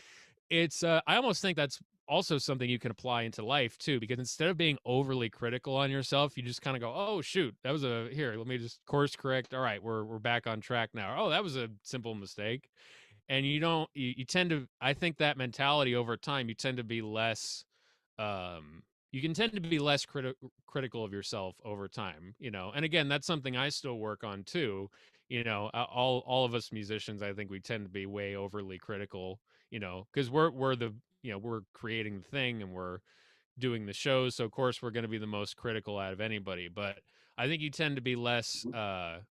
it's I almost think that's also something you can apply into life too, because instead of being overly critical on yourself, you just kind of go, oh shoot, that was here, let me just course correct, all right, we're back on track now, oh, that was a simple mistake. And you tend to, I think that mentality over time, you tend to be less you can tend to be less critical of yourself over time, and again, that's something I still work on too. All of us musicians, I think we tend to be way overly critical, because we're creating the thing and we're doing the shows, so of course we're going to be the most critical out of anybody. But I think you tend to be less the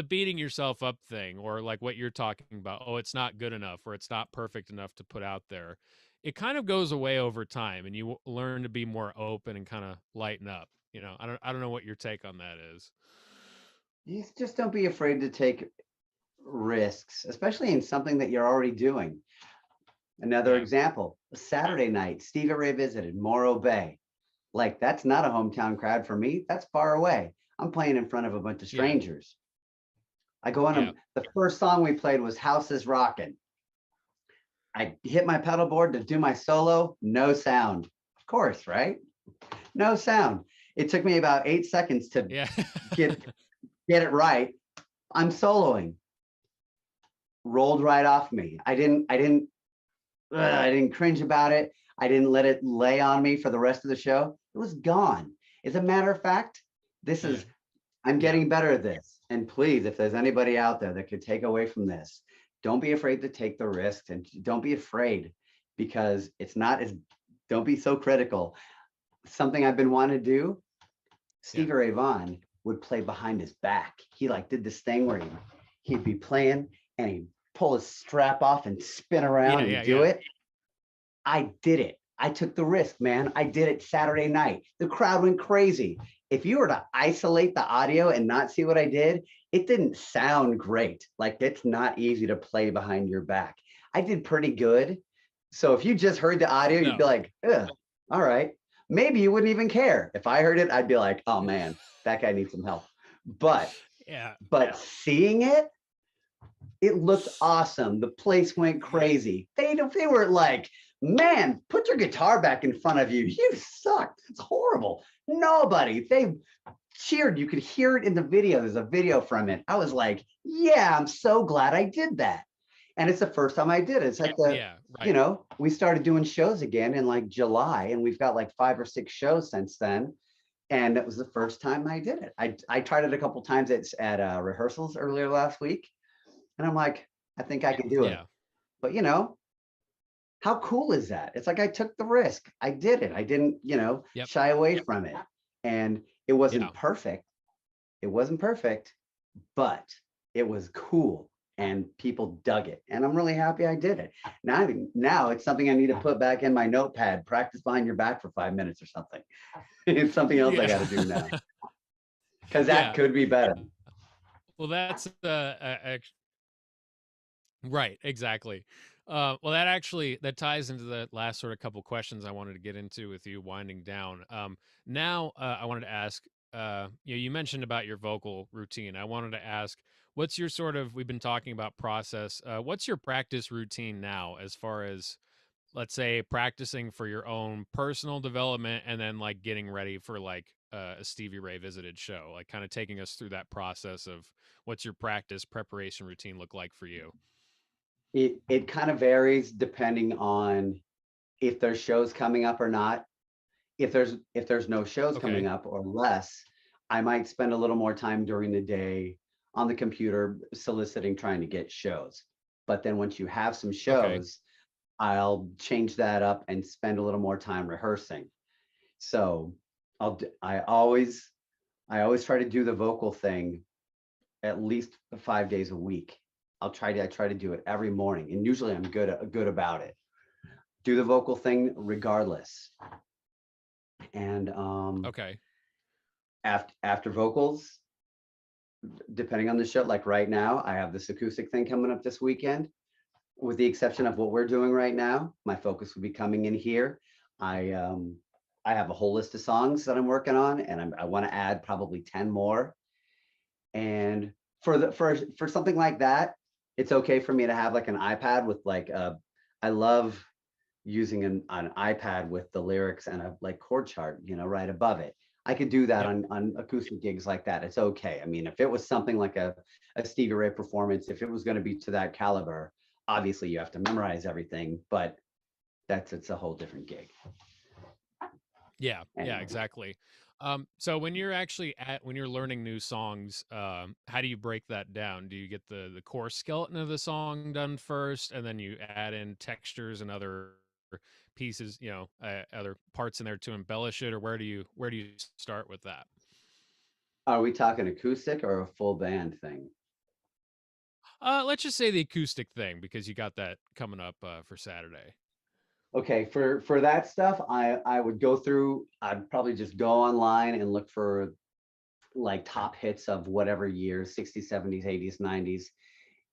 beating yourself up thing, or like what you're talking about, oh, it's not good enough, or it's not perfect enough to put out there. It kind of goes away over time, and you learn to be more open and kind of lighten up. I don't know what your take on that is. You just don't be afraid to take risks, especially in something that you're already doing. Another example, a Saturday night, Stevie Ray visited Morro Bay. Like, that's not a hometown crowd for me. That's far away. I'm playing in front of a bunch of strangers. I go on the first song we played was House is Rockin'. I hit my pedal board to do my solo, no sound. Of course, right? No sound. It took me about 8 seconds to get it right. I'm soloing. Rolled right off me. I didn't cringe about it. I didn't let it lay on me for the rest of the show. It was gone. As a matter of fact, I'm getting better at this. And please, if there's anybody out there that could take away from this, don't be afraid to take the risks, and don't be afraid, because it's not as Don't be so critical. Something I've been wanting to do, Stevie Ray Vaughan would play behind his back. He like did this thing where he'd be playing and he'd pull his strap off and spin around and do it. I did it. I took the risk, man. I did it Saturday night. The crowd went crazy. If you were to isolate the audio and not see what I did, it didn't sound great. Like, it's not easy to play behind your back. I did pretty good. So if you just heard the audio, you'd be like, ugh, all right. Maybe you wouldn't even care. If I heard it, I'd be like, oh man, that guy needs some help. But seeing it, it looked awesome. The place went crazy. They were like, man, put your guitar back in front of you. You suck. It's horrible. Nobody. They cheered. You could hear it in the video. There's a video from it. I was like, yeah, I'm so glad I did that. And it's the first time I did it. It's like you know, we started doing shows again in like July, and we've got like 5 or 6 shows since then. And it was the first time I did it. I tried it a couple times at rehearsals earlier last week. And I'm like, I think I can do it. But you know, how cool is that? It's like I took the risk. I did it. I didn't, you know, shy away from it. And it wasn't perfect. It wasn't perfect, but it was cool and people dug it. And I'm really happy I did it. Now it's something I need to put back in my notepad, practice behind your back for 5 minutes or something. It's something else I got to do now. Because that could be better. Well, that's right, exactly. Well, that ties into the last sort of couple questions I wanted to get into with you winding down. Now, I wanted to ask, you mentioned about your vocal routine. I wanted to ask, what's your sort of, we've been talking about process. What's your practice routine now as far as, let's say, practicing for your own personal development and then like getting ready for like a Stevie Ray visited show, like kind of taking us through that process of what's your practice preparation routine look like for you? It kind of varies depending on if there's shows coming up or not. If there's no shows coming up or less, I might spend a little more time during the day on the computer soliciting, trying to get shows. But then once you have some shows, I'll change that up and spend a little more time rehearsing. So I always try to do the vocal thing at least 5 days a week. I try to do it every morning, and usually I'm good about it. Do the vocal thing regardless. And after vocals, depending on the show, like right now, I have this acoustic thing coming up this weekend. With the exception of what we're doing right now, my focus will be coming in here. I have a whole list of songs that I'm working on, and I want to add probably 10 more. And for something like that, it's okay for me to have like an iPad with like I love using an iPad with the lyrics and a like chord chart, you know, right above it. I could do that on acoustic gigs like that. It's okay. I mean, if it was something like a Stevie Ray performance, if it was going to be to that caliber, obviously you have to memorize everything, but it's a whole different gig. Yeah, exactly. So when you're actually when you're learning new songs, how do you break that down? Do you get the core skeleton of the song done first, and then you add in textures and other pieces, you know, other parts in there to embellish it, or where do you start with that? Are we talking acoustic or a full band thing? Let's just say the acoustic thing, because you got that coming up for Saturday. Okay, for that stuff, I would go through, I'd probably just go online and look for like top hits of whatever years, 60s, 70s, 80s, 90s,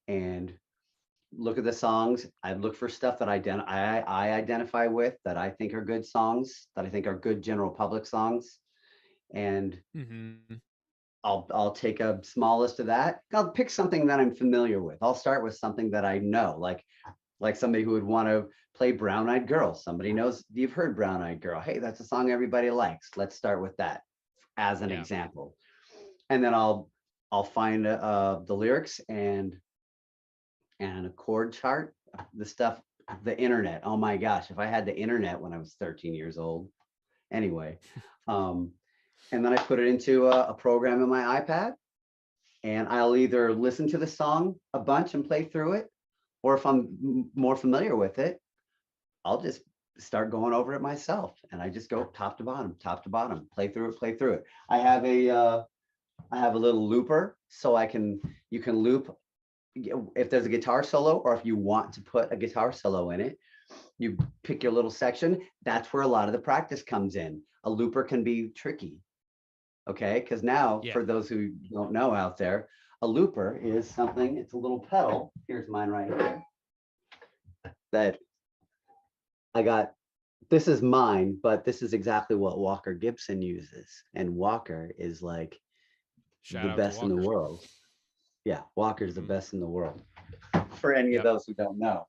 and look at the songs. I'd look for stuff that I identify with, that I think are good songs, that I think are good general public songs. And I'll take a small list of that. I'll pick something that I'm familiar with. I'll start with something that I know, like somebody who would want to play Brown Eyed Girl. Somebody knows, you've heard Brown Eyed Girl. Hey, that's a song everybody likes. Let's start with that as an example. And then I'll find the lyrics and a chord chart, the stuff, the internet. Oh my gosh, if I had the internet when I was 13 years old. Anyway, and then I put it into a program in my iPad, and I'll either listen to the song a bunch and play through it, or if I'm more familiar with it, I'll just start going over it myself, and I just go top to bottom, play through it. I have a little looper, so you can loop if there's a guitar solo, or if you want to put a guitar solo in it. You pick your little section. That's where a lot of the practice comes in. A looper can be tricky, okay? Because now, for those who don't know out there, a looper is something, it's a little pedal. Here's mine right here that I got. This is mine, but this is exactly what Walker Gibson uses. And Walker is like the best in the world. Yeah, Walker's the best in the world for any of those who don't know.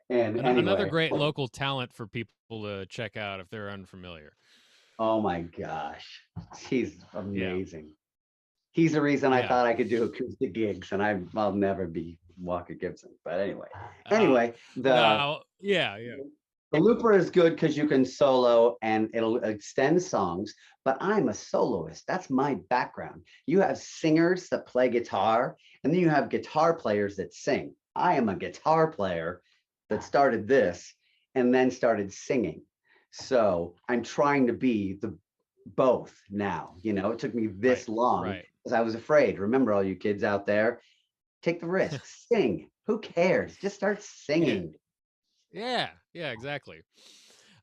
And anyway, another great local talent for people to check out if they're unfamiliar. Oh my gosh, he's amazing. He's the reason I thought I could do acoustic gigs, and I'll never be Walker Gibson. But anyway, the looper is good because you can solo and it'll extend songs, but I'm a soloist. That's my background. You have singers that play guitar, and then you have guitar players that sing. I am a guitar player that started this and then started singing. So I'm trying to be the both now. It took me this long because I was afraid. Remember, all you kids out there, take the risk, sing. Who cares? Just start singing. Yeah, exactly.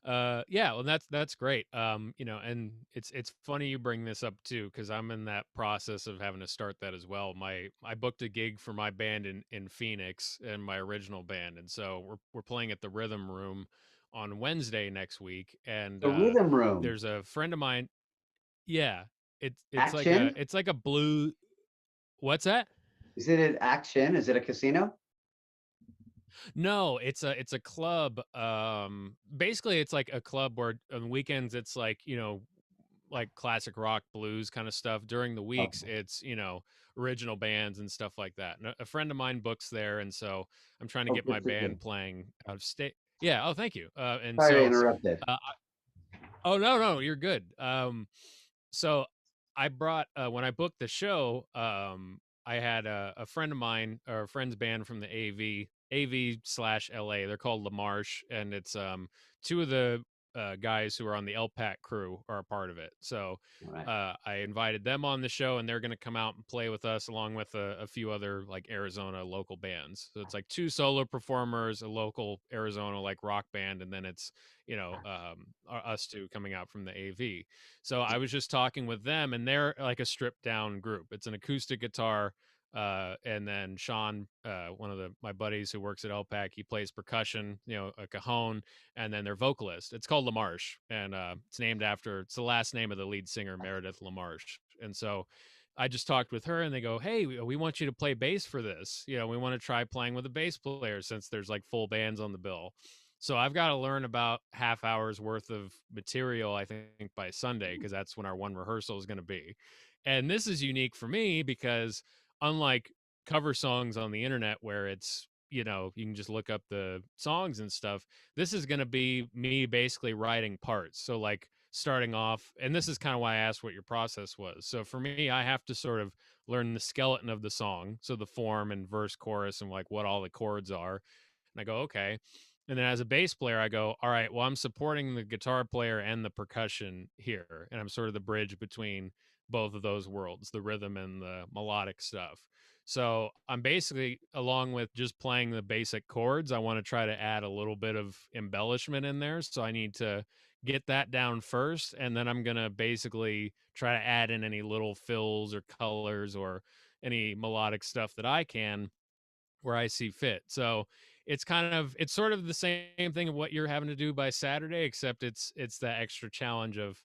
Well, that's great. And it's funny you bring this up too, because I'm in that process of having to start that as well. I booked a gig for my band in Phoenix, and my original band, and so we're playing at the Rhythm Room on Wednesday next week. And the Rhythm Room. There's a friend of mine. Yeah, it's Action? like a blue. What's that? Is it an Action? Is it a casino? No, it's a club. Basically it's like a club where on weekends it's like, like classic rock, blues kind of stuff. During the weeks it's, original bands and stuff like that. And a friend of mine books there, and so I'm trying to get my band playing out of state. Yeah, oh thank you. And Sorry so to interrupted. Oh no, you're good. So I brought when I booked the show, I had a friend of mine, or a friend's band from the AV/LA. They're called LaMarche, and it's two of the guys who are on the LPAC crew are a part of it. So I invited them on the show, and they're going to come out and play with us, along with a few other like Arizona local bands. So it's like two solo performers, a local Arizona like rock band, and then it's us two coming out from the AV. So I was just talking with them, and they're like a stripped down group. It's an acoustic guitar, and then Sean, one of my buddies who works at LPAC, he plays percussion, a cajon, and then their vocalist. It's called LaMarche, and it's the last name of the lead singer, Meredith LaMarche. And so I just talked with her, and they go, "Hey, we want you to play bass for this. We want to try playing with a bass player, since there's like full bands on the bill." So I've got to learn about half hour's worth of material, I think, by Sunday, because that's when our one rehearsal is going to be. And this is unique for me because, unlike cover songs on the internet where it's, you can just look up the songs and stuff, this is going to be me basically writing parts. So like starting off, and this is kind of why I asked what your process was. So for me, I have to sort of learn the skeleton of the song. So the form and verse, chorus, and like what all the chords are. And I go, okay. And then as a bass player, I go, all right, well, I'm supporting the guitar player and the percussion here. And I'm sort of the bridge between both of those worlds, the rhythm and the melodic stuff. So I'm basically, along with just playing the basic chords, I want to try to add a little bit of embellishment in there. So I need to get that down first. And then I'm going to basically try to add in any little fills or colors or any melodic stuff that I can where I see fit. So it's sort of the same thing of what you're having to do by Saturday, except it's the extra challenge of,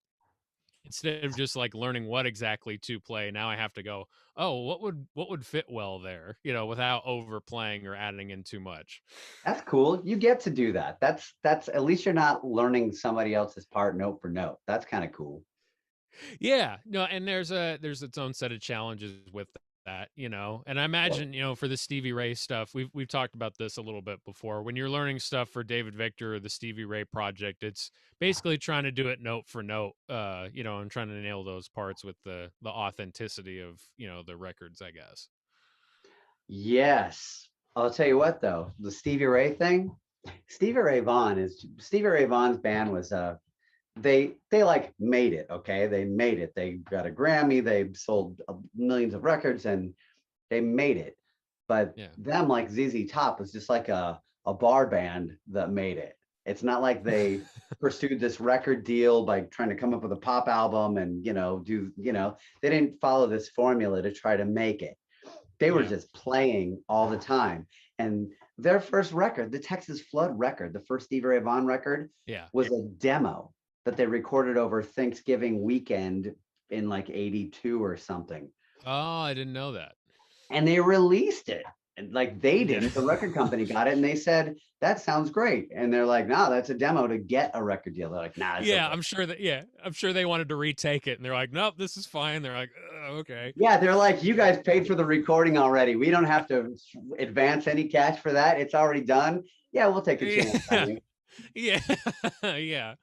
instead of just like learning what exactly to play, now I have to go, oh, what would fit well there, without overplaying or adding in too much. That's cool. You get to do that. That's at least you're not learning somebody else's part note for note. That's kind of cool. Yeah, no, and there's its own set of challenges with that, and I imagine, for the Stevie Ray stuff, we've talked about this a little bit before. When you're learning stuff for David Victor or the Stevie Ray project, it's basically trying to do it note for note, and trying to nail those parts with the authenticity of, the records, I guess. Yes. I'll tell you what, though, the Stevie Ray thing, Stevie Ray Vaughan's band was they like made it. Okay, they made it. They got a Grammy. They sold millions of records, and they made it. But them, like ZZ Top, was just like a bar band that made it. It's not like they pursued this record deal by trying to come up with a pop album and they didn't follow this formula to try to make it. They were just playing all the time. And their first record, the Texas Flood record, the first Stevie Ray Vaughan record, was a demo that they recorded over Thanksgiving weekend in like 82 or something. Oh, I didn't know that. And they released it. And like they didn't, the record company got it and they said, that sounds great. And they're like, no, that's a demo to get a record deal. They're like, nah. Okay. I'm sure they wanted to retake it. And they're like, nope, this is fine. They're like, okay. Yeah, they're like, you guys paid for the recording already. We don't have to advance any cash for that. It's already done. Yeah, we'll take a chance. Yeah. Yeah.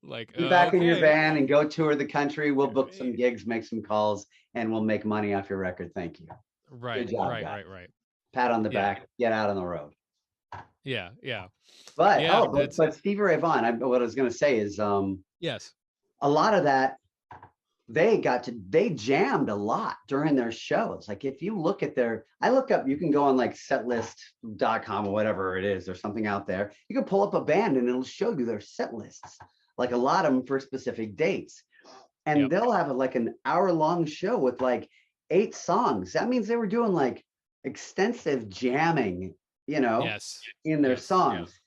Like, be back in your van and go tour the country. We'll book some gigs, make some calls, and we'll make money off your record. Thank you. Right. Good job, right. Pat on the back, get out on the road. Yeah. But Stevie Ray Vaughan, what I was going to say is, yes, a lot of that, they jammed a lot during their shows. Like if you look at you can go on like setlist.com or whatever it is, or something out there. You can pull up a band and it'll show you their set lists, like a lot of them for specific dates. And they'll have like an hour-long show with like 8 songs. That means they were doing like extensive jamming, in their songs. Yes.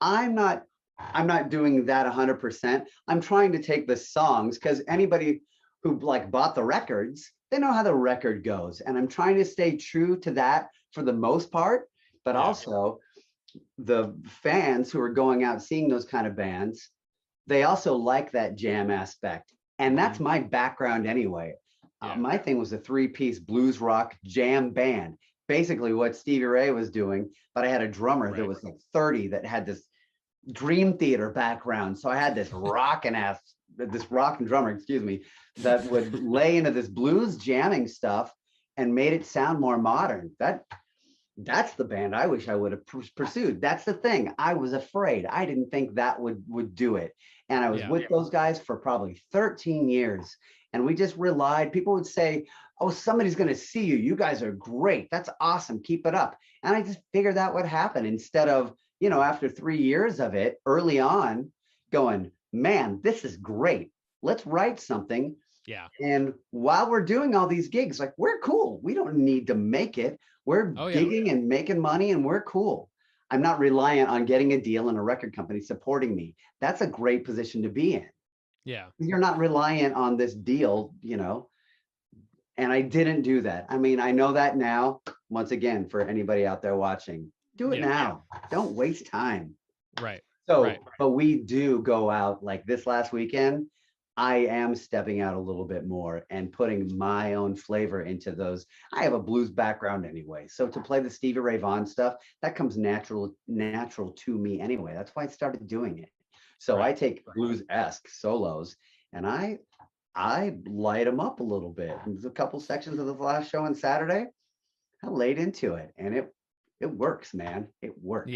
I'm not doing that 100%. I'm trying to take the songs, because anybody who like bought the records, they know how the record goes. And I'm trying to stay true to that for the most part, but also the fans who are going out seeing those kind of bands, they also like that jam aspect. And that's my background anyway. My thing was a 3-piece blues rock jam band, basically what Stevie Ray was doing, but I had a drummer that was like 30 that had this Dream Theater background. So I had this rockin' drummer, that would lay into this blues jamming stuff and made it sound more modern. That's the band I wish I would have pursued. That's the thing. I was afraid. I didn't think that would do it. And I was with those guys for probably 13 years. And we just relied. People would say, oh, somebody's going to see you. You guys are great. That's awesome. Keep it up. And I just figured that would happen, instead of, after 3 years of it, early on, going, man, this is great. Let's write something. Yeah. And while we're doing all these gigs, like, we're cool. We don't need to make it. We're gigging and making money, and we're cool. I'm not reliant on getting a deal and a record company supporting me. That's a great position to be in. Yeah. You're not reliant on this deal, and I didn't do that. I mean, I know that now. Once again, for anybody out there watching, do it now. Don't waste time. Right. So, but we do go out, like this last weekend, I am stepping out a little bit more and putting my own flavor into those. I have a blues background anyway. So to play the Stevie Ray Vaughan stuff, that comes natural to me anyway. That's why I started doing it. So I take blues-esque solos and I light them up a little bit. There's a couple sections of the last show on Saturday. I laid into it, and it works, man. It works.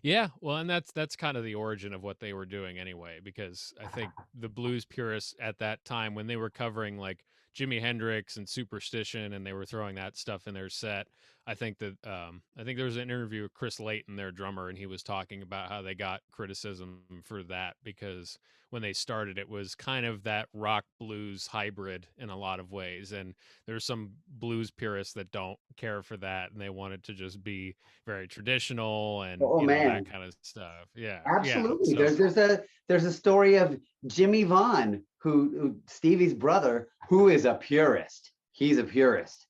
Yeah. Well, and that's kind of the origin of what they were doing anyway, because I think the blues purists at that time, when they were covering like Jimi Hendrix and Superstition, and they were throwing that stuff in their set, I think there was an interview with Chris Layton, their drummer, and he was talking about how they got criticism for that, because when they started, it was kind of that rock blues hybrid in a lot of ways. And there's some blues purists that don't care for that, and they want it to just be very traditional and that kind of stuff. Yeah, absolutely. Yeah, so, there's a story of Jimmy Vaughn, who Stevie's brother, who is a purist. He's a purist.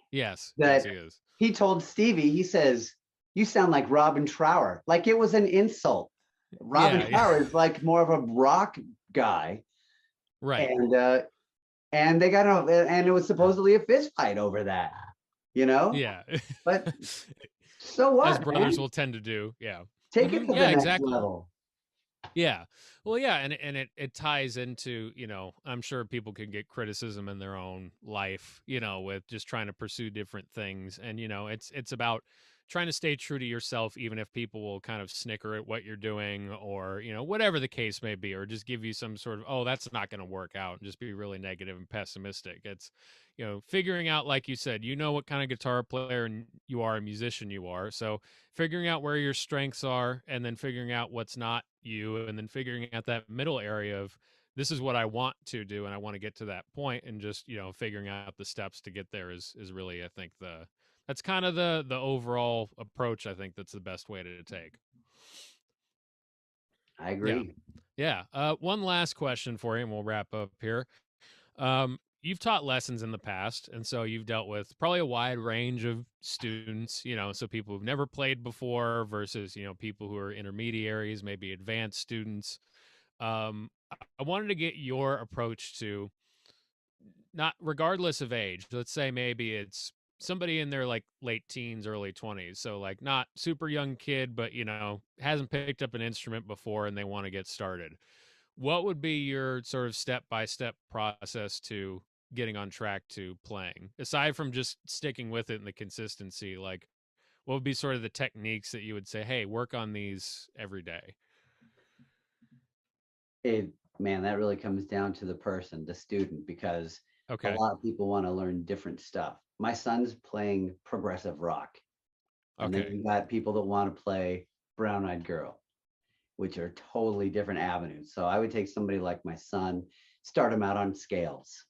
Yes, yes, he is. He told Stevie, he says, "You sound like Robin Trower," like it was an insult. Robin Trower is like more of a rock guy, right? And they got and it was supposedly a fist fight over that, Yeah, but so what? As brothers will tend to do. Yeah, take it to the next level. Yeah. Well, yeah, and it ties into, I'm sure people can get criticism in their own life, with just trying to pursue different things. And, it's about trying to stay true to yourself, even if people will kind of snicker at what you're doing, or, you know, whatever the case may be, or just give you some sort of, oh, that's not going to work out, and just be really negative and pessimistic. It's, you know, figuring out, like you said, you know what kind of guitar player you are, a musician you are. So figuring out where your strengths are, and then figuring out what's not you, and then figuring out that middle area of, this is what I want to do, and I want to get to that point, and just, you know, figuring out the steps to get there is really, I think, that's kind of the overall approach. I think that's the best way to take. I agree. Yeah. One last question for you, and we'll wrap up here. You've taught lessons in the past, and so you've dealt with probably a wide range of students, you know, so people who've never played before versus, you know, people who are intermediaries, maybe advanced students. I wanted to get your approach to, not regardless of age. Let's say maybe it's somebody in their like late teens, early 20s. So like not super young kid, but, you know, hasn't picked up an instrument before and they want to get started. What would be your sort of step-by-step process to getting on track to playing, aside from just sticking with it and the consistency? Like, what would be sort of the techniques that you would say, hey, work on these every day? Man, that really comes down to the person, the student, because a Okay. lot of people want to learn different stuff. My son's playing progressive rock. And then Okay. you got people that want to play Brown Eyed Girl, which are totally different avenues. So I would take somebody like my son, start him out on scales.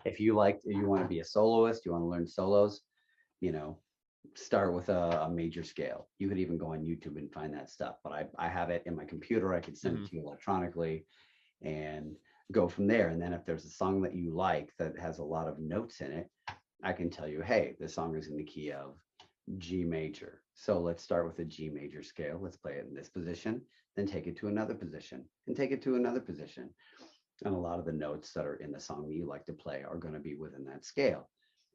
If you want to be a soloist, you want to learn solos, you know, start with a major scale. You could even go on YouTube and find that stuff, but I have it in my computer. I could send it to you electronically and go from there. And then if there's a song that you like that has a lot of notes in it, I can tell you, hey, this song is in the key of G major. So let's start with a G major scale. Let's play it in this position, then take it to another position and take it to another position. And a lot of the notes that are in the song that you like to play are going to be within that scale.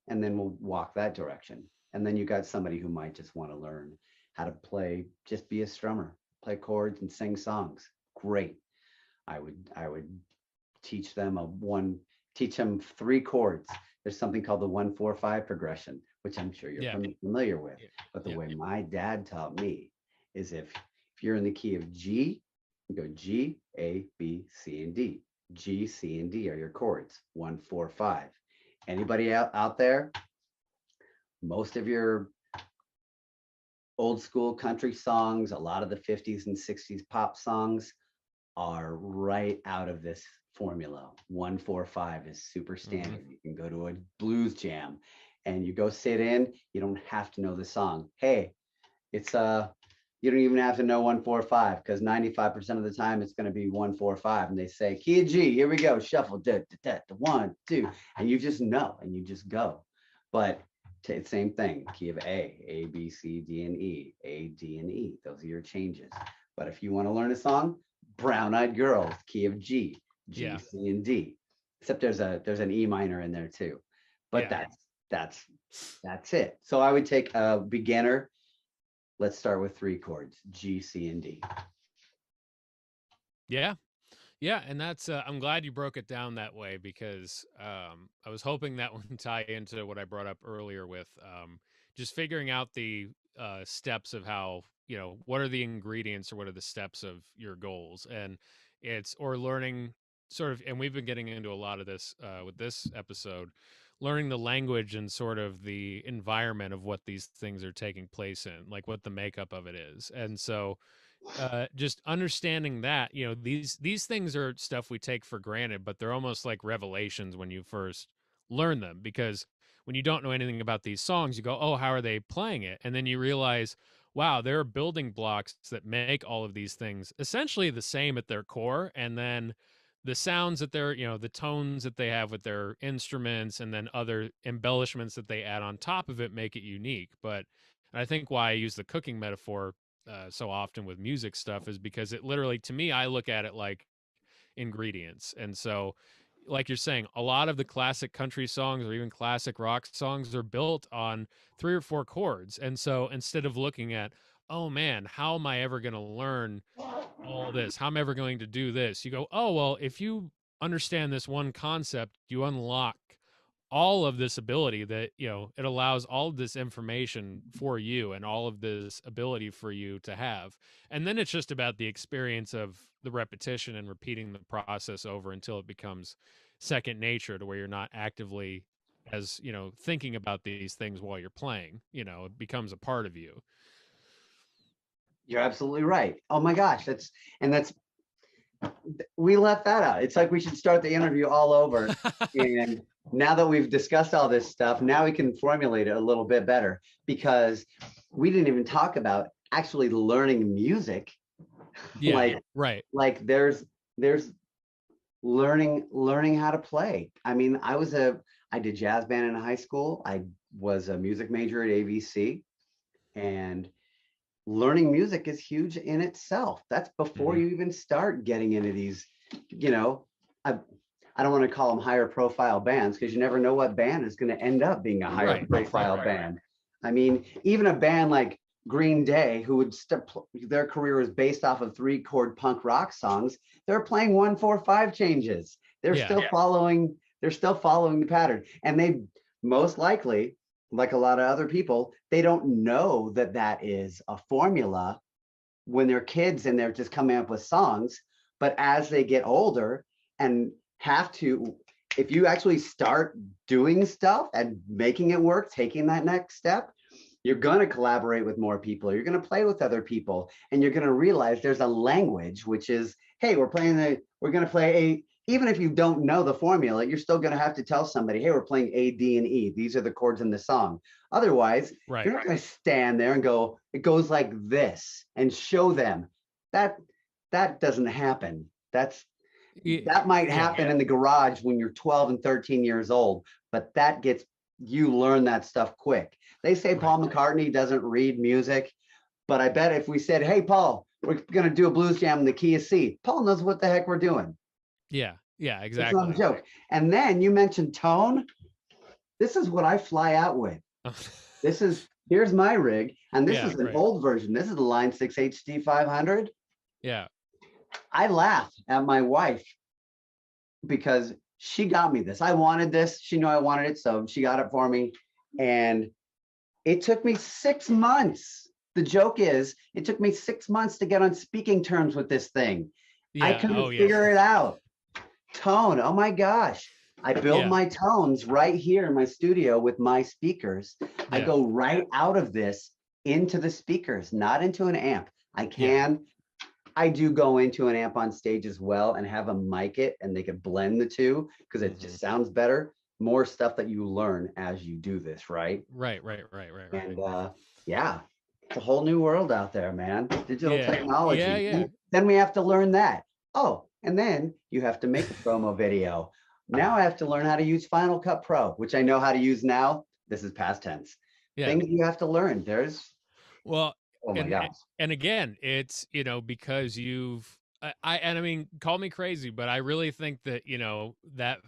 And then we'll walk that direction. And then you got somebody who might just want to learn how to play, just be a strummer, play chords and sing songs. Great. I would teach them teach them 3 chords. There's something called the 1-4-5 progression, which I'm sure you're familiar with. But the way my dad taught me is if you're in the key of G, you go G, A, B, C, and D. G, C, and D are your chords. 1-4-5. Anybody out there? Most of your old school country songs, a lot of the 50s and 60s pop songs are right out of this formula. 1-4-5 is super standard. You can go to a blues jam and you go sit in, you don't have to know the song. Hey, it's you don't even have to know 1-4-5, because 95% of the time it's going to be 1-4-5, and they say key of G, here we go, shuffle, 1, 2, and you just know and you just go. But same thing, key of A, B, C, D, and E, A, D, and E. Those are your changes. But if you want to learn a song, Brown Eyed Girl, key of G, G, C, and D. Except there's an E minor in there too. But that's it. So I would take a beginner. Let's start with 3 chords, G, C, and D. Yeah. Yeah, and that's I'm glad you broke it down that way, because I was hoping that would tie into what I brought up earlier with just figuring out the steps of how, you know, what are the ingredients or what are the steps of your goals, and or learning sort of, and we've been getting into a lot of this with this episode, learning the language and sort of the environment of what these things are taking place in, like what the makeup of it is. And so just understanding that, you know, these things are stuff we take for granted, but they're almost like revelations when you first learn them, because when you don't know anything about these songs, you go, oh, how are they playing it? And then you realize, wow, there are building blocks that make all of these things essentially the same at their core. And then the sounds that they're, you know, the tones that they have with their instruments, and then other embellishments that they add on top of it make it unique. But I think why I use the cooking metaphor so often with music stuff is because it literally, to me, I look at it like ingredients. And so, like you're saying, a lot of the classic country songs or even classic rock songs are built on 3 or 4 chords. And so instead of looking at, oh man, how am I ever going to learn all this? How am I ever going to do this? You go, oh, well, if you understand this one concept, you unlock all of this ability that, it allows all of this information for you and all of this ability for you to have. And then it's just about the experience of the repetition and repeating the process over until it becomes second nature, to where you're not actively as, thinking about these things while you're playing. It becomes a part of you. You're absolutely right. Oh my gosh, we left that out. It's like we should start the interview all over. And now that we've discussed all this stuff, now we can formulate it a little bit better, because we didn't even talk about actually learning music. Yeah, right. Like there's learning how to play. I mean, I did jazz band in high school. I was a music major at AVC, and learning music is huge in itself. That's before you even start getting into these, I don't want to call them higher profile bands, because you never know what band is going to end up being a higher profile band. I mean, even a band like Green Day, who would their career was based off of 3-chord punk rock songs, they're playing 1-4-5 changes. They're still following the pattern. And they most likely, like a lot of other people, they don't know that that is a formula when they're kids and they're just coming up with songs. But as they get older and have to, if you actually start doing stuff and making it work, taking that next step, you're going to collaborate with more people. You're going to play with other people, and you're going to realize there's a language, which is, hey, we're going to play even if you don't know the formula, you're still going to have to tell somebody, hey, we're playing A, D, and E. These are the chords in the song. Otherwise, you're not going to stand there and go, it goes like this, and show them. That doesn't happen. That might happen in the garage when you're 12 and 13 years old, but you learn that stuff quick. They say Paul McCartney doesn't read music, but I bet if we said, hey, Paul, we're going to do a blues jam in the key of C, Paul knows what the heck we're doing. Yeah, exactly. It's not a joke. And then you mentioned tone. This is what I fly out with. Here's my rig, and this is an old version. This is the Line 6 HD 500. Yeah. I laugh at my wife because she got me this. I wanted this. She knew I wanted it, so she got it for me. And it took me 6 months. The joke is, it took me 6 months to get on speaking terms with this thing. I couldn't figure it out. Tone, oh my gosh. I build my tones right here in my studio with my speakers. I go right out of this into the speakers, not into an amp. I do go into an amp on stage as well and have them mic it, and they can blend the two because it just sounds better. More stuff that you learn as you do this, right? Right. And it's a whole new world out there, man. Digital technology. Yeah. Then we have to learn that. Oh, and then you have to make a promo video. Now I have to learn how to use Final Cut Pro, which I know how to use now. This is past tense. Things you have to learn. Oh my gosh. And again, it's, because I mean, call me crazy, but I really think that, that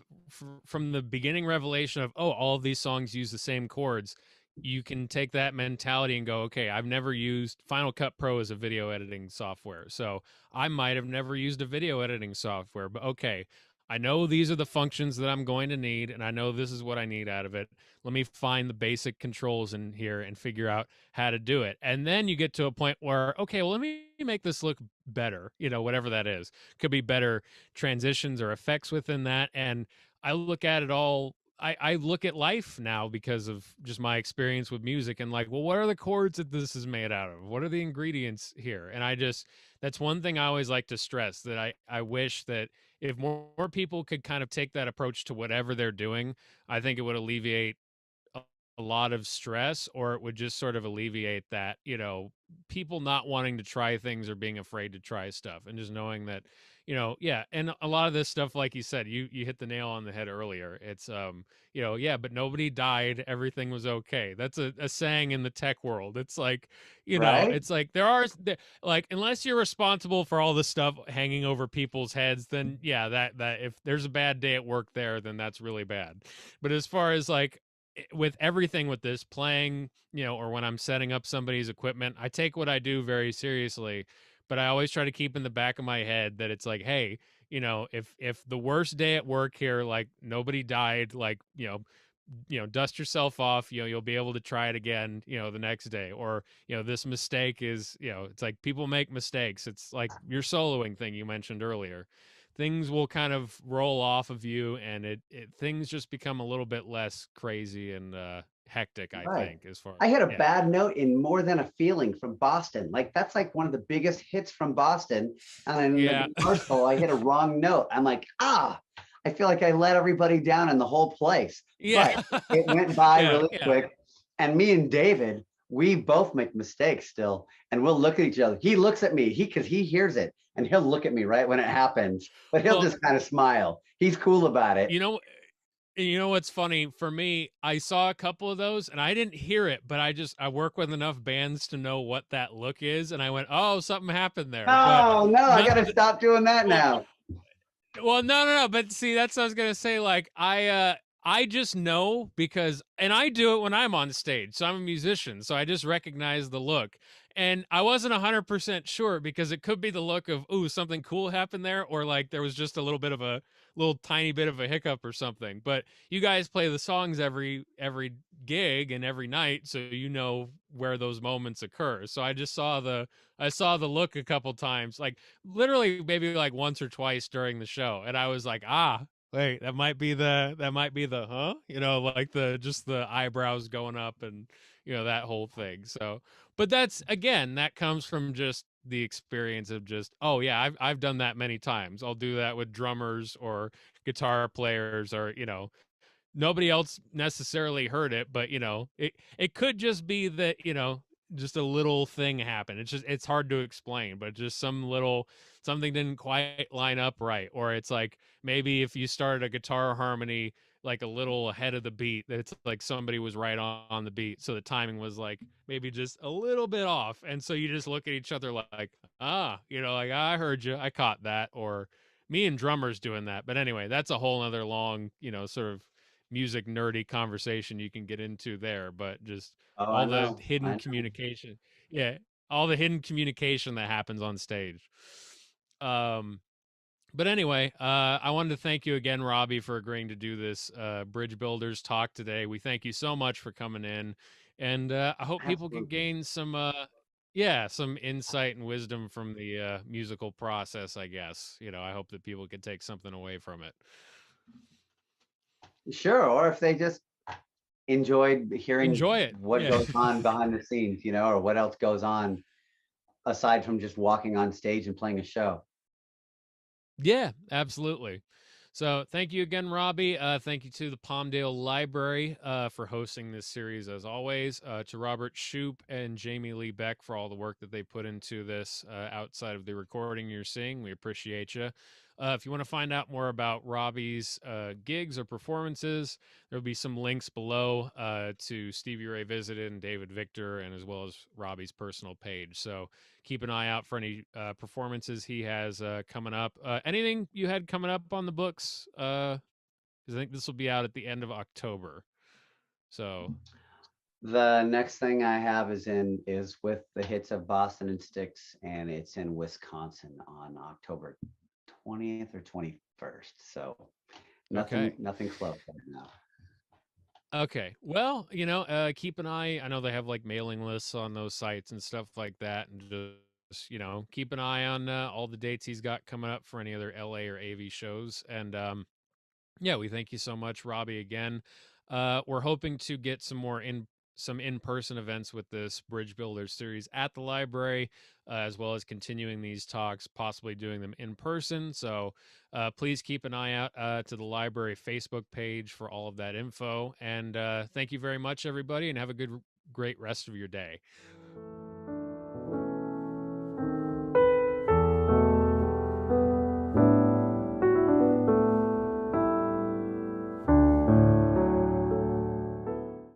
from the beginning revelation of, all of these songs use the same chords, you can take that mentality and go, okay, I've never used Final Cut Pro as a video editing software. So I might have never used a video editing software, but okay, I know these are the functions that I'm going to need, and I know this is what I need out of it. Let me find the basic controls in here and figure out how to do it. And then you get to a point where, okay, well, let me make this look better, whatever that is. Could be better transitions or effects within that. And I look at it all. I look at life now because of just my experience with music and like, well, what are the chords that this is made out of? What are the ingredients here? And that's one thing I always like to stress, that I wish that if more people could kind of take that approach to whatever they're doing, I think it would alleviate a lot of stress, or it would just sort of alleviate that, people not wanting to try things or being afraid to try stuff, and just knowing that, and a lot of this stuff, like you said, you hit the nail on the head earlier. It's, but nobody died. Everything was okay. That's a saying in the tech world. It's like, it's like like, unless you're responsible for all the stuff hanging over people's heads, then that if there's a bad day at work there, then that's really bad. But as far as like, with everything with this playing, or when I'm setting up somebody's equipment, I take what I do very seriously, but I always try to keep in the back of my head that it's like, hey, if the worst day at work here, like nobody died, like, dust yourself off. You'll be able to try it again, the next day. Or, this mistake is, it's like people make mistakes. It's like your soloing thing you mentioned earlier. Things will kind of roll off of you, and things just become a little bit less crazy and hectic, I think, as far I had a yeah. bad note in More Than a Feeling from Boston. Like that's like one of the biggest hits from Boston. And in the guitar solo, I hit a wrong note. I'm like, I feel like I let everybody down in the whole place. Yeah. But it went by really quick. And me and David, we both make mistakes still. And we'll look at each other. He looks at me, because he hears it, and he'll look at me right when it happens. But he'll just kind of smile. He's cool about it. You know what's funny for me? I saw a couple of those and I didn't hear it, but I work with enough bands to know what that look is, and I went, "Oh, something happened there." Oh no, I got to stop doing that now. Well, no. But see, that's what I was gonna say. Like I just know because, and I do it when I'm on stage. So I'm a musician, so I just recognize the look. And I wasn't 100% sure because it could be the look of, ooh, something cool happened there, or like there was just a little tiny bit of a hiccup or something. But you guys play the songs every gig and every night, so you know where those moments occur. So I saw the look a couple times, like literally maybe like once or twice during the show, and I was like, wait, that might be the huh? Like the eyebrows going up and that whole thing. So, but that's, again, that comes from just the experience of just, oh yeah, I've done that many times. I'll do that with drummers or guitar players, or nobody else necessarily heard it, but it could just be that just a little thing happened. It's hard to explain, but just something didn't quite line up right. Or it's like maybe if you started a guitar harmony like a little ahead of the beat, that it's like somebody was right on the beat, so the timing was like maybe just a little bit off, and so you just look at each other like, like, I heard you, I caught that. Or me and drummers doing that. But anyway, that's a whole other long sort of music nerdy conversation you can get into there. But just all the hidden communication, all the hidden communication that happens on stage. But anyway, I wanted to thank you again, Robbie, for agreeing to do this Bridge Builders talk today. We thank you so much for coming in, and I hope people can gain some insight and wisdom from the musical process, I guess. I hope that people can take something away from it. Sure. Or if they just enjoy it, what goes on behind the scenes, or what else goes on aside from just walking on stage and playing a show. Yeah, absolutely. So thank you again, Robbie. Thank you to the Palmdale Library for hosting this series, as always. To Robert Shoup and Jamie Lee Beck for all the work that they put into this outside of the recording you're seeing. We appreciate you. If you want to find out more about Robbie's gigs or performances, there'll be some links below to Stevie Ray Visited and David Victor, and as well as Robbie's personal page. So keep an eye out for any performances he has coming up. Anything you had coming up on the books? Because I think this will be out at the end of October. So the next thing I have is with the hits of Boston and Styx, and it's in Wisconsin on October 20th or 21st. So nothing close right now. Okay. Well, keep an eye. I know they have like mailing lists on those sites and stuff like that. And just, keep an eye on all the dates he's got coming up for any other LA or AV shows. And we thank you so much, Robbie, again. We're hoping to get some in-person events with this Bridge Builders series at the library, as well as continuing these talks, possibly doing them in person. So please keep an eye out to the library Facebook page for all of that info. And thank you very much, everybody, and have a great rest of your day.